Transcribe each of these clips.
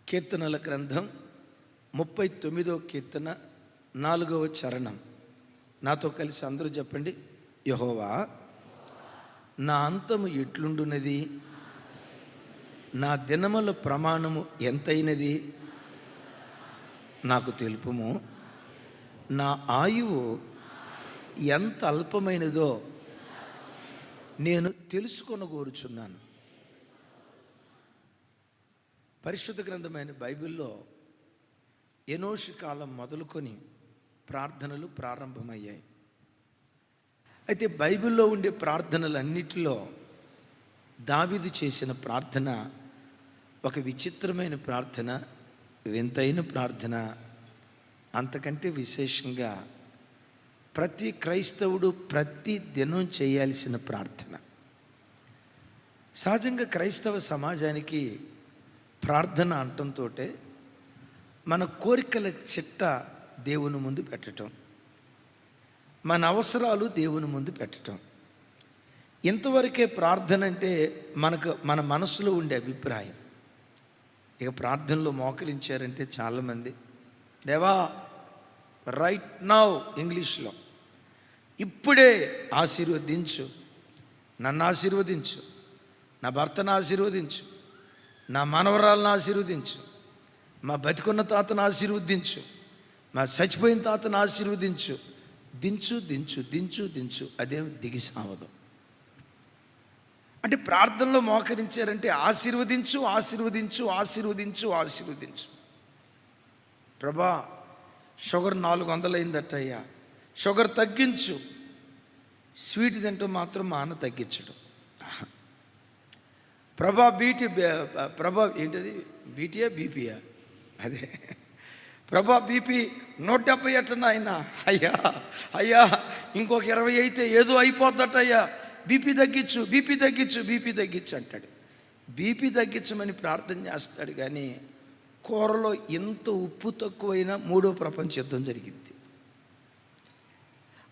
కీర్తనల గ్రంథం 39వ కీర్తన 4వ చరణం. నాతో కలిసి అందరూ చెప్పండి. యెహోవా, నా అంతము ఎట్లుండునది, నా దినముల ప్రమాణము ఎంతైనది నాకు తెలుపుము. నా ఆయువు ఎంత అల్పమైనదో నేను తెలుసుకొనగోరుచున్నాను. పరిశుద్ధ గ్రంథమైన బైబిల్లో ఎనోషు కాలం మొదలుకొని ప్రార్థనలు ప్రారంభమయ్యాయి. అయితే బైబిల్లో ఉండే ప్రార్థనలన్నిటిలో దావీదు చేసిన ప్రార్థన ఒక విచిత్రమైన ప్రార్థన, వింతైన ప్రార్థన. అంతకంటే విశేషంగా ప్రతి క్రైస్తవుడు ప్రతి దినం చేయాల్సిన ప్రార్థన. సహజంగా క్రైస్తవ సమాజానికి ప్రార్థన అంటంతో మన కోరికల చిట్ట దేవుని ముందు పెట్టడం, మన అవసరాలు దేవుని ముందు పెట్టడం, ఇంతవరకే ప్రార్థన అంటే మన మనసులో ఉండే అభిప్రాయం. ఇక ప్రార్థనలో మోకరించారంటే చాలామంది, దేవా రైట్ నౌ, ఇంగ్లీష్లో ఇప్పుడే ఆశీర్వదించు, నన్ను ఆశీర్వదించు, నా భర్తను ఆశీర్వదించు, నా మనవరాలను ఆశీర్వదించు, మా బతికున్న తాతను ఆశీర్వదించు, మా చచ్చిపోయిన తాతను ఆశీర్వదించు. దించు దించు దించు దించు, అదేం దిగి సావదు. అంటే ప్రార్థనలో మోకరించారంటే ఆశీర్వదించు ఆశీర్వదించు ఆశీర్వదించు ఆశీర్వదించు. ప్రభా, షుగర్ 400 అయిందట్టయ్యా, షుగర్ తగ్గించు. స్వీట్ తింటూ మాత్రం మా అన్న తగ్గించడం. ప్రభా ప్రభా ఏంటది, బీటీయా బీపీయా, అదే ప్రభా బీపీ 170 అట్టనా ఆయన, అయ్యా ఇంకొక 20 అయితే ఏదో అయిపోద్దట అయ్యా, బీపీ తగ్గించు బీపీ తగ్గించు బీపీ తగ్గించు అంటాడు. బీపీ తగ్గించమని ప్రార్థన చేస్తాడు, కానీ కూరలో ఎంత ఉప్పు తక్కువైనా 3వ ప్రపంచ యుద్ధం జరిగింది.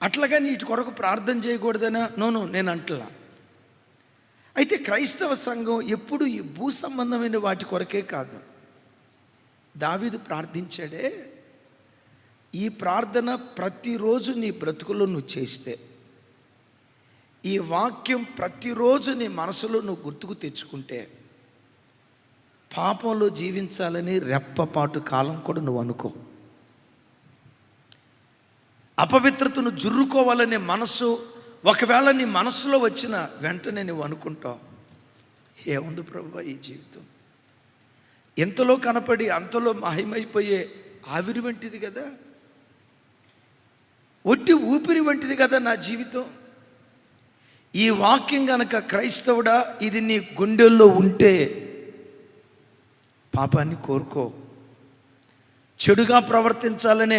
అట్లాగని వీటి కొరకు ప్రార్థన చేయకూడదనా? నోను, నేను అంటలా. అయితే క్రైస్తవ సంఘం ఎప్పుడు ఈ భూ సంబంధమైన వాటి కొరకే కాదు. దావీదు ప్రార్థించాడే, ఈ ప్రార్థన ప్రతిరోజు నీ బ్రతుకులో నువ్వు చేస్తే, ఈ వాక్యం ప్రతిరోజు నీ మనసులో నువ్వు గుర్తుకు తెచ్చుకుంటే, పాపంలో జీవించాలని రెప్పపాటు కాలం కూడా నువ్వు అనుకో. అపవిత్రతను జుర్రుకోవాలనే మనసు ఒకవేళ నీ మనసులో వచ్చిన వెంటనే నువ్వు అనుకుంటావు, ఏముంది ప్రభువా ఈ జీవితం, ఎంతలో కనపడి అంతలో మహిమైపోయే ఆవిరి వంటిది కదా, ఒట్టి ఊపిరి వంటిది కదా నా జీవితం. ఈ వాక్యం గనక క్రైస్తవుడా ఇది నీ గుండెల్లో ఉంటే పాపాన్ని కోరుకో. చెడుగా ప్రవర్తించాలనే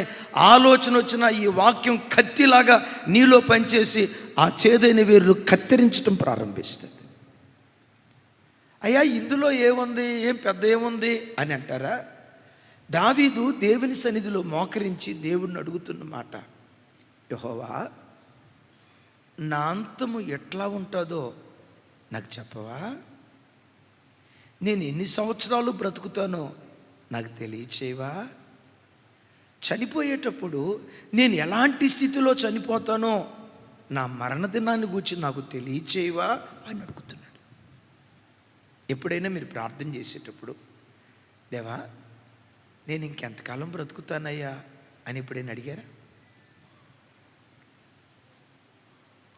ఆలోచన వచ్చిన ఈ వాక్యం కత్తిలాగా నీలో పనిచేసి ఆ చేదైన వేర్లు కత్తిరించడం ప్రారంభిస్తుంది. అయ్యా ఇందులో ఏముంది, ఏం పెద్ద ఏముంది అని అంటారా? దావీదు దేవుని సన్నిధిలో మోకరించి దేవుణ్ణి అడుగుతున్న మాట, యెహోవా, నా అంతము ఎట్లా ఉంటుందో నాకు చెప్పవా? నేను ఎన్ని సంవత్సరాలు బ్రతుకుతానో నాకు తెలియచేయవా? చనిపోయేటప్పుడు నేను ఎలాంటి స్థితిలో చనిపోతానో నా మరణ దినాన్ని గురించి నాకు తెలియచేయవా అని అడుగుతున్నాడు. ఎప్పుడైనా మీరు ప్రార్థన చేసేటప్పుడు, దేవా నేను ఇంకెంతకాలం బ్రతుకుతానయ్యా అని ఎప్పుడైనా అడిగారా?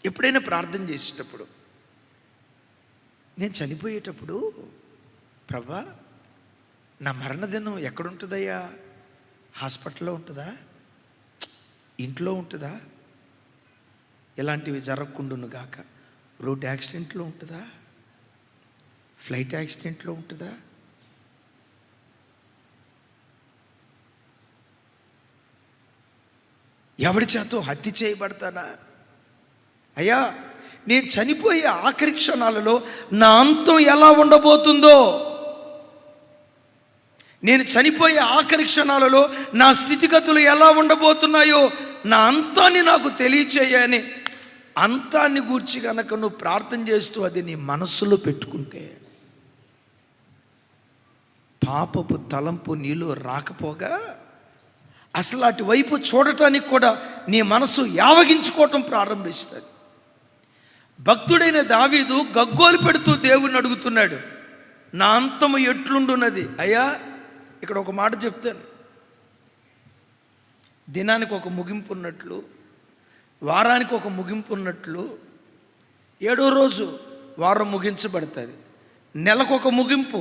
ఎప్పుడైనా ప్రార్థన చేసేటప్పుడు, నేను చనిపోయేటప్పుడు ప్రభా నా మరణదినం ఎక్కడుంటుందయ్యా? హాస్పిటల్లో ఉంటుందా, ఇంట్లో ఉంటుందా, ఇలాంటివి జరగకుండాను గాక రోడ్ యాక్సిడెంట్లో ఉంటుందా, ఫ్లైట్ యాక్సిడెంట్లో ఉంటుందా, ఎవడి చేతో హత్య చేయబడతానా? అయ్యా నేను చనిపోయే ఆఖరి క్షణాలలో నా అంతం ఎలా ఉండబోతుందో, నేను చనిపోయే ఆఖరి క్షణాలలో నా స్థితిగతులు ఎలా ఉండబోతున్నాయో నా అంతాన్ని నాకు తెలియచేయని అంతాన్ని గూర్చి కనుక నువ్వు ప్రార్థన చేస్తూ అది నీ మనస్సులో పెట్టుకుంటే పాపపు తలంపు నీలో రాకపోగా అసలు అటువైపు చూడటానికి కూడా నీ మనసు యావగించుకోవటం ప్రారంభిస్తుంది. భక్తుడైన దావీదు గగ్గోలు పెడుతూ దేవుణ్ణి అడుగుతున్నాడు, నా అంతము ఎట్లుండున్నది అయ్యా. ఇక్కడ ఒక మాట చెప్తాను, దినానికి ఒక ముగింపు ఉన్నట్లు, వారానికి ఒక ముగింపు ఉన్నట్లు, 7వ రోజు వారం ముగించబడుతుంది. నెలకు ఒక ముగింపు,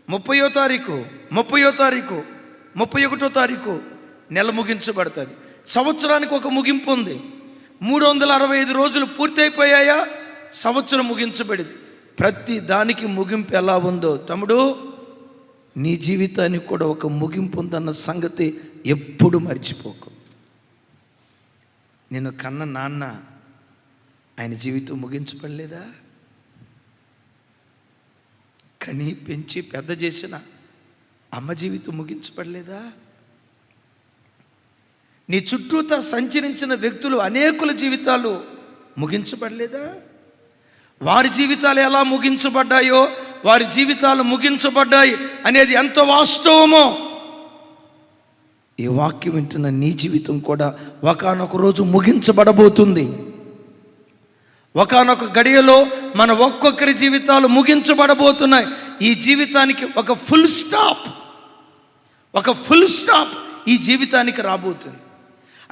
30వ తారీఖు, 30వ తారీఖు, 31వ తారీఖు నెల ముగించబడుతుంది. సంవత్సరానికి ఒక ముగింపు ఉంది. 365 రోజులు పూర్తయిపోయాయా, సంవత్సరం ముగించబడింది. ప్రతి దానికి ముగింపు ఎలా ఉందో తమ్ముడు, నీ జీవితానికి కూడా ఒక ముగింపు ఉందన్న సంగతి ఎప్పుడు మర్చిపోకు. నేను కన్న నాన్న, ఆయన జీవితం ముగించబడలేదా? కని పెంచి పెద్ద చేసిన అమ్మ జీవితం ముగించబడలేదా? నీ చుట్టూతా సంచరించిన వ్యక్తులు అనేకుల జీవితాలు ముగించబడలేదా? వారి జీవితాలు ఎలా ముగించబడ్డాయో, వారి జీవితాలు ముగించబడ్డాయి అనేది ఎంత వాస్తవమో, ఈ వాక్యం వింటున్న నీ జీవితం కూడా ఒకానొక రోజు ముగించబడబోతుంది. ఒకానొక గడియలో మన ఒక్కొక్కరి జీవితాలు ముగించబడబోతున్నాయి. ఈ జీవితానికి ఒక ఫుల్ స్టాప్ ఈ జీవితానికి రాబోతుంది.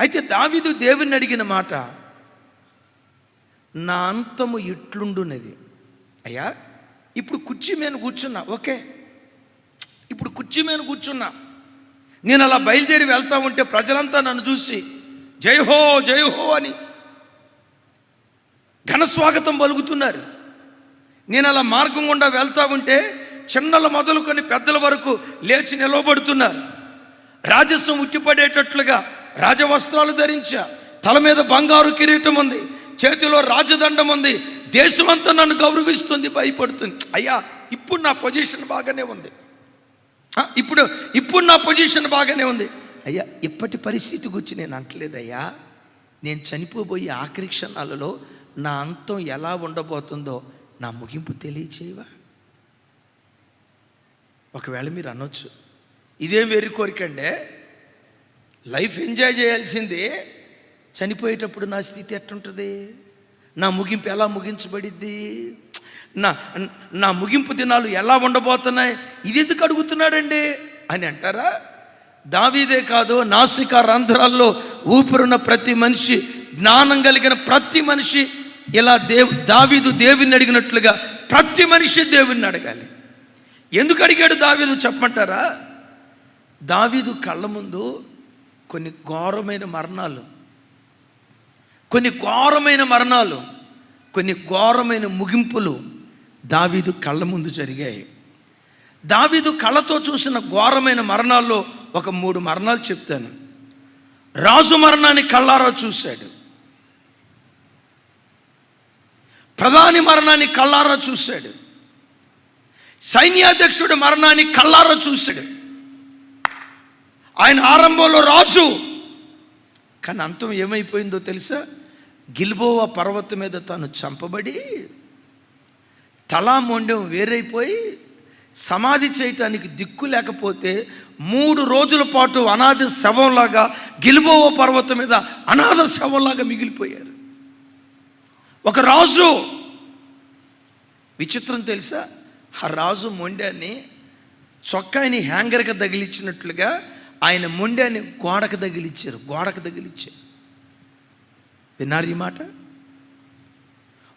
అయితే దావీదు దేవుని అడిగిన మాట, నా అంతము ఇట్లుండున్నది. అయ్యా, ఇప్పుడు కుర్చీ మీద కూర్చున్నా, ఓకే, ఇప్పుడు కుర్చీ మీద కూర్చున్నా, నేను అలా బయలుదేరి వెళ్తా ఉంటే ప్రజలంతా నన్ను చూసి జై హో జై హో అని ఘనస్వాగతం పలుకుతున్నారు. నేను అలా మార్గం గుండా వెళ్తా ఉంటే చిన్నల మొదలుకొని పెద్దల వరకు లేచి నిలవబడుతున్నారు. రాజస్వం ఉట్టిపడేటట్లుగా రాజవస్త్రాలు ధరించా, తల మీద బంగారు కిరీటం ఉంది, చేతిలో రాజదండం ఉంది, దేశమంతా నన్ను గౌరవిస్తుంది, భయపడుతుంది. అయ్యా, ఇప్పుడు నా పొజిషన్ బాగానే ఉంది, ఇప్పుడు నా పొజిషన్ బాగానే ఉంది. అయ్యా, ఇప్పటి పరిస్థితి గురించి నేను అంటలేదయ్యా. నేను చనిపోబోయే ఆఖరి క్షణాలలో నా అంతం ఎలా ఉండబోతుందో నా ముగింపు తెలియచేయవా? ఒకవేళ మీరు అనొచ్చు, ఇదేం వేరు కోరికండే, లైఫ్ ఎంజాయ్ చేయాల్సింది, చనిపోయేటప్పుడు నా స్థితి ఎట్టుంటుంది, నా ముగింపు ఎలా ముగించబడిద్ది, నా ముగింపు దినాలు ఎలా ఉండబోతున్నాయి, ఇది ఎందుకు అడుగుతున్నాడండి అని అంటారా? దావీదే కాదు, నాసికా రంధ్రాల్లో ఊపిరున్న ప్రతి మనిషి, జ్ఞానం కలిగిన ప్రతి మనిషి ఇలా దావీదు దేవుని అడిగినట్లుగా ప్రతి మనిషి దేవుణ్ణి అడగాలి. ఎందుకు అడిగాడు దావీదు చెప్పమంటారా? దావీదు కళ్ళ ముందు కొన్ని ఘోరమైన మరణాలు, కొన్ని ఘోరమైన ముగింపులు దావీదు కళ్ళ ముందు జరిగాయి. దావీదు కళ్ళతో చూసిన ఘోరమైన మరణాల్లో ఒక 3 మరణాలు చెప్తాను. రాజు మరణాన్ని కళ్ళారా చూశాడు, ప్రధాని మరణాన్ని కళ్ళారా చూశాడు, సైన్యాధ్యక్షుడి మరణాన్ని కళ్ళారా చూశాడు. ఆయన ఆరంభంలో రాజు, కానీ అంతం ఏమైపోయిందో తెలుసా? గిల్బోవా పర్వతం మీద తాను చంపబడి తలా మొండెం వేరైపోయి సమాధి చేయటానికి దిక్కు లేకపోతే 3 రోజుల పాటు అనాథ శవంలాగా గిల్బోవా పర్వతం మీద అనాథ శవంలాగా మిగిలిపోయారు. ఒక రాజు, విచిత్రం తెలుసా? ఆ రాజు మొండాన్ని చొక్కాని హ్యాంగర్కి తగిలించినట్లుగా ఆయన మొండాన్ని గోడకు తగిలిచ్చారు. విన్నారు ఈ మాట?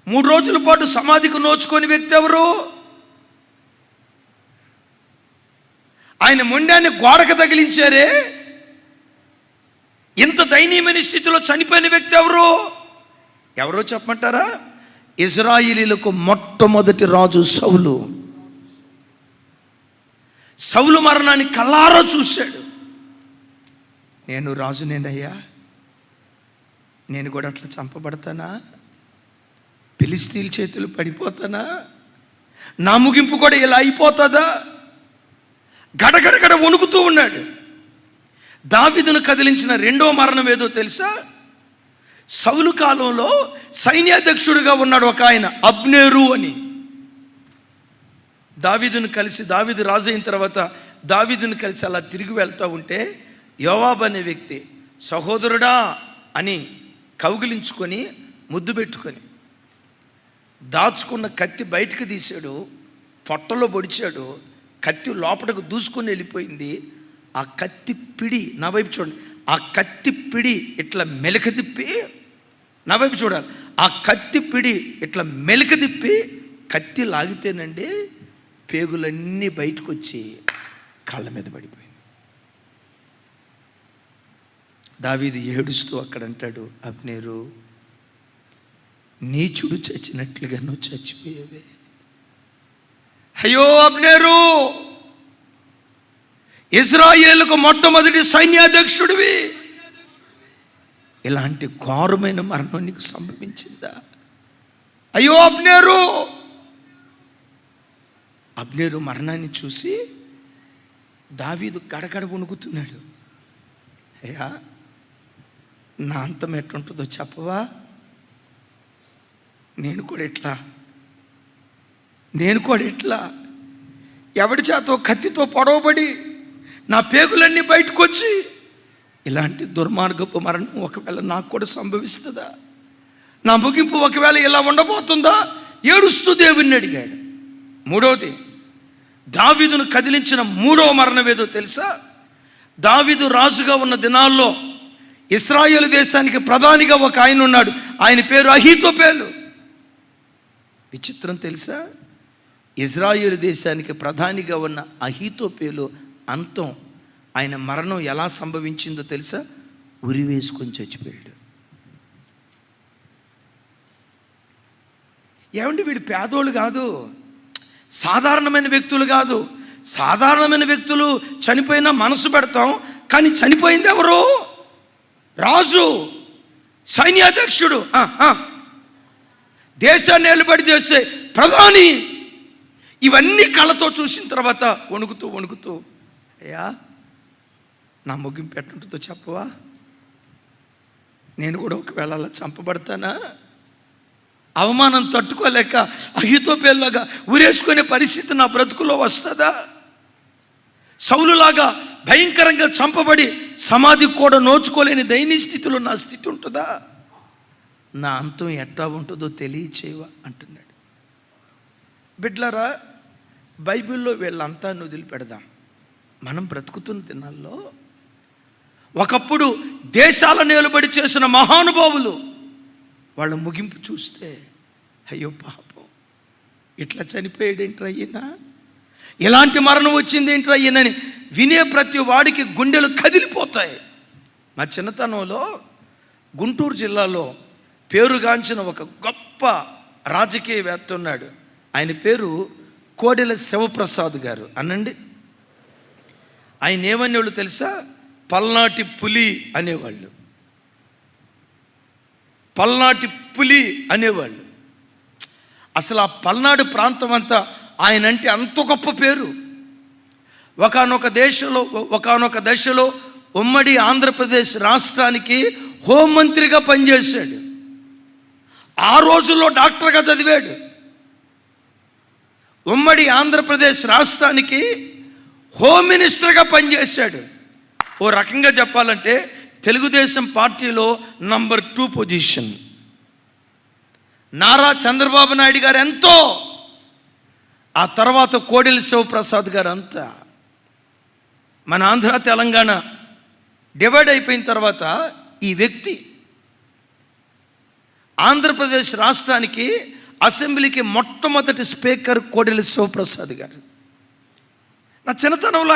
3 రోజుల పాటు సమాధికి నోచుకొని వ్యక్తి ఎవరు? ఆయన మొండాన్ని గోడకు తగిలించారే. ఇంత దయనీయమైన స్థితిలో చనిపోయిన వ్యక్తి ఎవరో చెప్పమంటారా? ఇజ్రాయేలీలకు మొట్టమొదటి రాజు సౌలు మరణాన్ని కళ్ళారా చూశాడు. నేను రాజునేనయ్యా, నేను కూడా అట్లా చంపబడతానా? ఫిలిష్తీయుల చేతులు పడిపోతానా? నా ముగింపు కూడా ఇలా అయిపోతుందా? గడగడగడ వణుకుతూ ఉన్నాడు. దావీదును కదిలించిన 2వ మరణం ఏదో తెలుసా? సౌలు కాలంలో సైన్యాధ్యక్షుడిగా ఉన్నాడు ఒక ఆయన, అబ్నేరు అని. దావీదు రాజు అయిన తర్వాత దావీదును కలిసి అలా తిరిగి వెళ్తూ ఉంటే యోవాబు అనే వ్యక్తి సహోదరుడా అని కౌగిలించుకొని ముద్దు పెట్టుకొని దాచుకున్న కత్తి బయటకు తీశాడు, పొట్టలో పొడిచాడు, కత్తి లోపలికి దూసుకొని వెళ్ళిపోయింది. ఆ కత్తి పిడి నా వైపు చూడండి, ఆ కత్తి పిడి ఇట్లా మెలక తిప్పి, నా వైపు చూడాలి, ఆ కత్తి పిడి ఇట్లా మెలక తిప్పి కత్తి లాగితేనండి పేగులన్నీ బయటకు వచ్చి కాళ్ళ మీద పడిపోయింది. దావీదు ఏడుస్తూ అక్కడ అంటాడు, అబ్నేరు నీచుడు చచ్చినట్లుగా నువ్వు చచ్చిపోయేవే. అయ్యో అబ్నేరు, ఇశ్రాయేలుకు మొట్టమొదటి సైన్యాధ్యక్షుడివి, ఇలాంటి ఘోరమైన మరణం నీకు సంభవించిందా? అయ్యో అబ్నేరు మరణాన్ని చూసి దావీదు గడగడ వణుకుతున్నాడు. అయ్యా, నా అంతం ఎట్టుంటుందో చెప్పవా? నేను కూడా ఇట్లా ఎవడి చేతో కత్తితో పొడవబడి నా పేగులన్నీ బయటకు వచ్చి ఇలాంటి దుర్మార్గపు మరణం ఒకవేళ నాకు కూడా సంభవిస్తుందా? నా ముగింపు ఒకవేళ ఇలా ఉండబోతుందా? ఏడుస్తూ దేవుణ్ణి అడిగాడు. మూడవది, దావీదును కదిలించిన మూడవ మరణం ఏదో తెలుసా? దావీదు రాజుగా ఉన్న దినాల్లో ఇశ్రాయేలు దేశానికి ప్రధానిగా ఒక ఆయన ఉన్నాడు. ఆయన పేరు అహీతోపేలు. విచిత్రం తెలుసా? ఇశ్రాయేలు దేశానికి ప్రధానిగా ఉన్న అహీతోపేలు అంతం, ఆయన మరణం ఎలా సంభవించిందో తెలుసా? ఉరి వేసుకొని చచ్చిపోయాడు. ఏమండి, వీడు పేదోళ్ళు కాదు, సాధారణమైన వ్యక్తులు కాదు. సాధారణమైన వ్యక్తులు చనిపోయినా మనసు పెడతాం, కానీ చనిపోయింది ఎవరు? రాజు, సైన్యాధ్యక్షుడు, దేశాన్ని ఏలుబడి చేసే ప్రధాని. ఇవన్నీ కళ్ళతో చూసిన తర్వాత వణుకుతూ అయ్యా, నా ముగింపు ఎట్టుంటుందో చెప్పవా? నేను కూడా ఒకవేళ అలా చంపబడతానా? అవమానం తట్టుకోలేక అహీతోపేలులాగా ఉరేసుకునే పరిస్థితి నా బ్రతుకులో వస్తుందా? సౌలులాగా భయంకరంగా చంపబడి సమాధి కూడా నోచుకోలేని దయనీయ స్థితిలో నా స్థితి ఉంటుందా? నా అంతం ఎట్లా ఉంటుందో తెలియచేయవా అంటున్నాడు. బిడ్లరా, బైబిల్లో వీళ్ళంతా వదిలిపెడదాం. మనం బ్రతుకుతున్న దినాల్లో ఒకప్పుడు దేశాలను నిలబడి చేసిన మహానుభావులు, వాళ్ళ ముగింపు చూస్తే అయ్యో పాపం, ఇట్లా చనిపోయాడేంట్రా ఈయన, ఇలాంటి మరణం వచ్చింది ఏంట్రా ఈయనని వినే ప్రతి వాడికి గుండెలు కదిలిపోతాయి. మా చిన్నతనంలో గుంటూరు జిల్లాలో పేరుగాంచిన ఒక గొప్ప రాజకీయవేత్త ఉన్నాడు. ఆయన పేరు కోడెల శివప్రసాద్ గారు. అనండి, ఆయన ఏమనేవాళ్ళు తెలుసా? పల్నాటి పులి అనేవాళ్ళు. పల్నాటి పులి అనేవాళ్ళు. అసలు ఆ పల్నాడు ప్రాంతం అంతా ఆయనంటే అంత గొప్ప పేరు. ఒకానొక దశలో ఉమ్మడి ఆంధ్రప్రదేశ్ రాష్ట్రానికి హోంమంత్రిగా పనిచేశాడు. ఆ రోజుల్లో డాక్టర్గా చదివాడు. ఉమ్మడి ఆంధ్రప్రదేశ్ రాష్ట్రానికి హోమ్ మినిస్టర్గా పనిచేశాడు. ఓ రకంగా చెప్పాలంటే తెలుగుదేశం పార్టీలో నంబర్ 2 పొజిషన్. నారా చంద్రబాబు నాయుడు గారు ఎంతో, ఆ తర్వాత కోడెల శివప్రసాద్ గారు అంతా. మన ఆంధ్ర తెలంగాణ డివైడ్ అయిపోయిన తర్వాత ఈ వ్యక్తి ఆంధ్రప్రదేశ్ రాష్ట్రానికి అసెంబ్లీకి మొట్టమొదటి స్పీకర్ కోడెల శివప్రసాద్ గారు. నా చిన్నతనంలో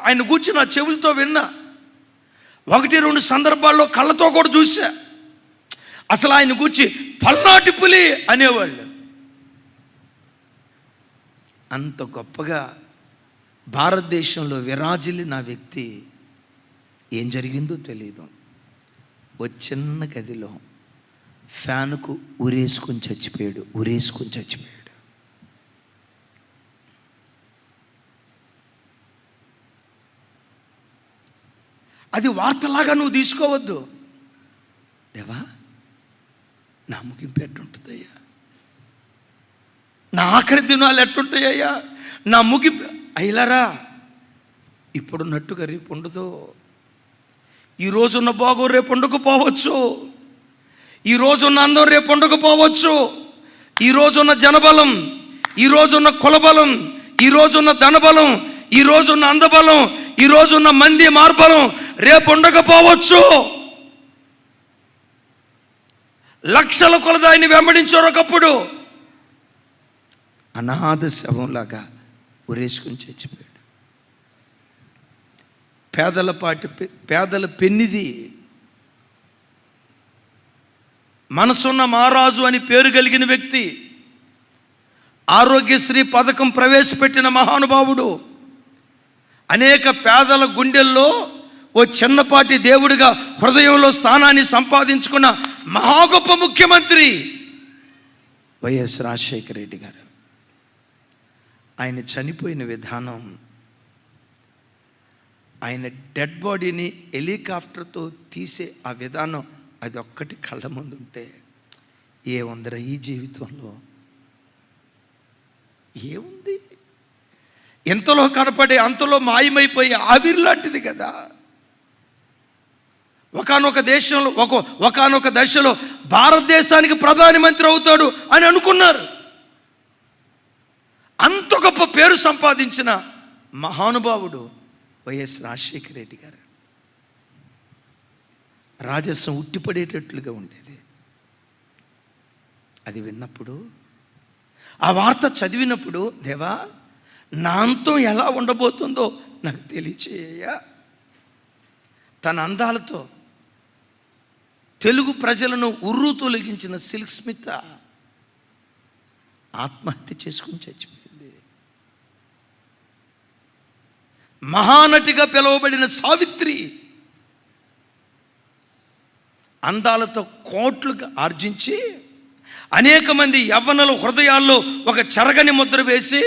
ఆయన కూర్చి నా చెవులతో విన్నా. 1-2 సందర్భాల్లో కళ్ళతో కూడా చూసా. అసలు ఆయన కూర్చి పల్నాటి పులి అనేవాళ్ళు. అంత గొప్పగా భారతదేశంలో విరాజిల్లిన వ్యక్తి ఏం జరిగిందో తెలియదు. ఓ చిన్న గదిలో ఫ్యాన్కు ఉరేసుకొని చచ్చిపోయాడు. అది వార్తలాగా నువ్వు తీసుకోవద్దు. దేవా, నా ముగింపు ఎట్టుంటుందయ్యా? నా ఆఖరి దినాలు ఎట్టుంటాయ్యా? నా ముగింపు అయిలారా, ఇప్పుడున్నట్టుగా రేపు ఉండదు. ఈరోజున్న భోగం రేపు ఉండకపోవచ్చు, ఈరోజున్న అందం రేపు ఉండకపోవచ్చు, ఈరోజున్న జనబలం, ఈరోజున్న కులబలం, ఈరోజున్న ధనబలం, ఈరోజున్న అందబలం, ఈరోజున్న మంది మార్బలం రేపు ఉండకపోవచ్చు. లక్షల కొలది ఆయన్ని వెంబడించారు. ఒకప్పుడు అనాథ శవంలాగా ఉరేసుకుని చచ్చిపోయాడు. పేదల పెన్నిది, మనసున్న మహారాజు అని పేరు కలిగిన వ్యక్తి, ఆరోగ్యశ్రీ పథకం ప్రవేశపెట్టిన మహానుభావుడు, అనేక పేదల గుండెల్లో ఓ చిన్నపాటి దేవుడిగా హృదయంలో స్థానాన్ని సంపాదించుకున్న మహా గొప్ప ముఖ్యమంత్రి వైఎస్ రాజశేఖర రెడ్డి గారు. ఆయన చనిపోయిన విధానం, ఆయన డెడ్ బాడీని హెలికాప్టర్తో తీసే ఆ విధానం, అది ఒక్కటి కళ్ళ ముందు ఉంటే ఏముందిరా ఈ జీవితంలో, ఏముంది? ఎంతలో కనపడే అంతలో మాయమైపోయి ఆవిరి లాంటిది కదా. ఒకానొక దేశంలో ఒకానొక దశలో భారతదేశానికి ప్రధానమంత్రి అవుతాడు అని అనుకున్నారు. అంత గొప్ప పేరు సంపాదించిన మహానుభావుడు వైఎస్ రాజశేఖర రెడ్డి గారు. రాజస్వం ఉట్టిపడేటట్లుగా ఉండేది. అది విన్నప్పుడు, ఆ వార్త చదివినప్పుడు, దేవా నా అంతం ఎలా ఉండబోతుందో నాకు తెలియచేయ. తన అందాలతో తెలుగు ప్రజలను ఉర్రు తొలగించిన సిల్క్ స్మిత ఆత్మహత్య చేసుకుని చచ్చిపోయింది. మహానటిగా పిలువబడిన సావిత్రి అందాలతో కోట్లుగా ఆర్జించి అనేక మంది యవ్వనుల హృదయాల్లో ఒక చెరగని ముద్ర వేసి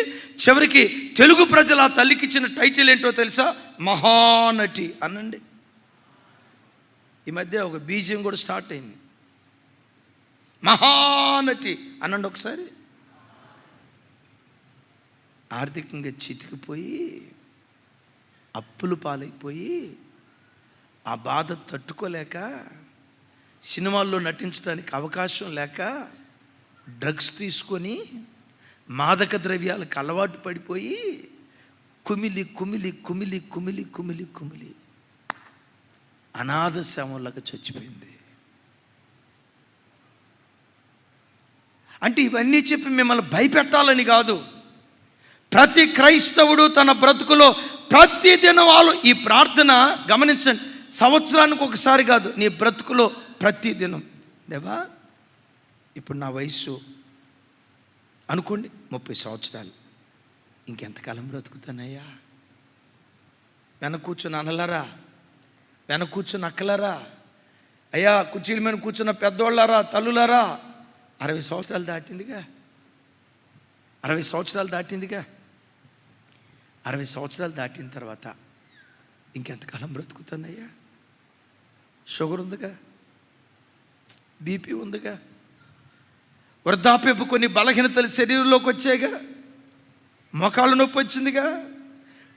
చివరికి తెలుగు ప్రజల ఆ తల్లికిచ్చిన టైటిల్ ఏంటో తెలుసా? మహానటి అనండి. ఈ మధ్య ఒక బీజియం కూడా స్టార్ట్ అయింది. మహానటి అనండి ఒకసారి. ఆర్థికంగా చితికిపోయి అప్పులు పాలైపోయి ఆ బాధ తట్టుకోలేక సినిమాల్లో నటించడానికి అవకాశం లేక డ్రగ్స్ తీసుకొని మాదక ద్రవ్యాలకు అలవాటు పడిపోయి కుమిలి కుమిలి కుమిలి కుమిలి కుమిలి కుమిలి అనాథ శవంలాగా చచ్చిపోయింది. అంటే ఇవన్నీ చెప్పి మిమ్మల్ని భయపెట్టాలని కాదు. ప్రతి క్రైస్తవుడు తన బ్రతుకులో ప్రతి దినం వాళ్ళు ఈ ప్రార్థన గమనించండి. సంవత్సరానికి ఒకసారి కాదు, నీ బ్రతుకులో ప్రతి దినం, దేవా ఇప్పుడు నా వయసు అనుకోండి 30 సంవత్సరాలు, ఇంకెంతకాలం బ్రతుకుతానయ్యా? వెనక కూర్చున్న అనలారా, వెనక కూర్చున్న అక్కలారా, అయ్యా కుర్చీల మీద కూర్చున్న పెద్దోళ్ళారా, తల్లులారా, 60 సంవత్సరాలు దాటిందిగా, 60 సంవత్సరాలు దాటిందిగా. 60 సంవత్సరాలు దాటిన తర్వాత ఇంకెంతకాలం బ్రతుకుతానయ్యా? షుగర్ ఉందిగా, బీపీ ఉందిగా, వృద్ధాప్యపు కొన్ని బలహీనతలు శరీరంలోకి వచ్చాయిగా, మోకాళ్ళ నొప్పి వచ్చిందిగా,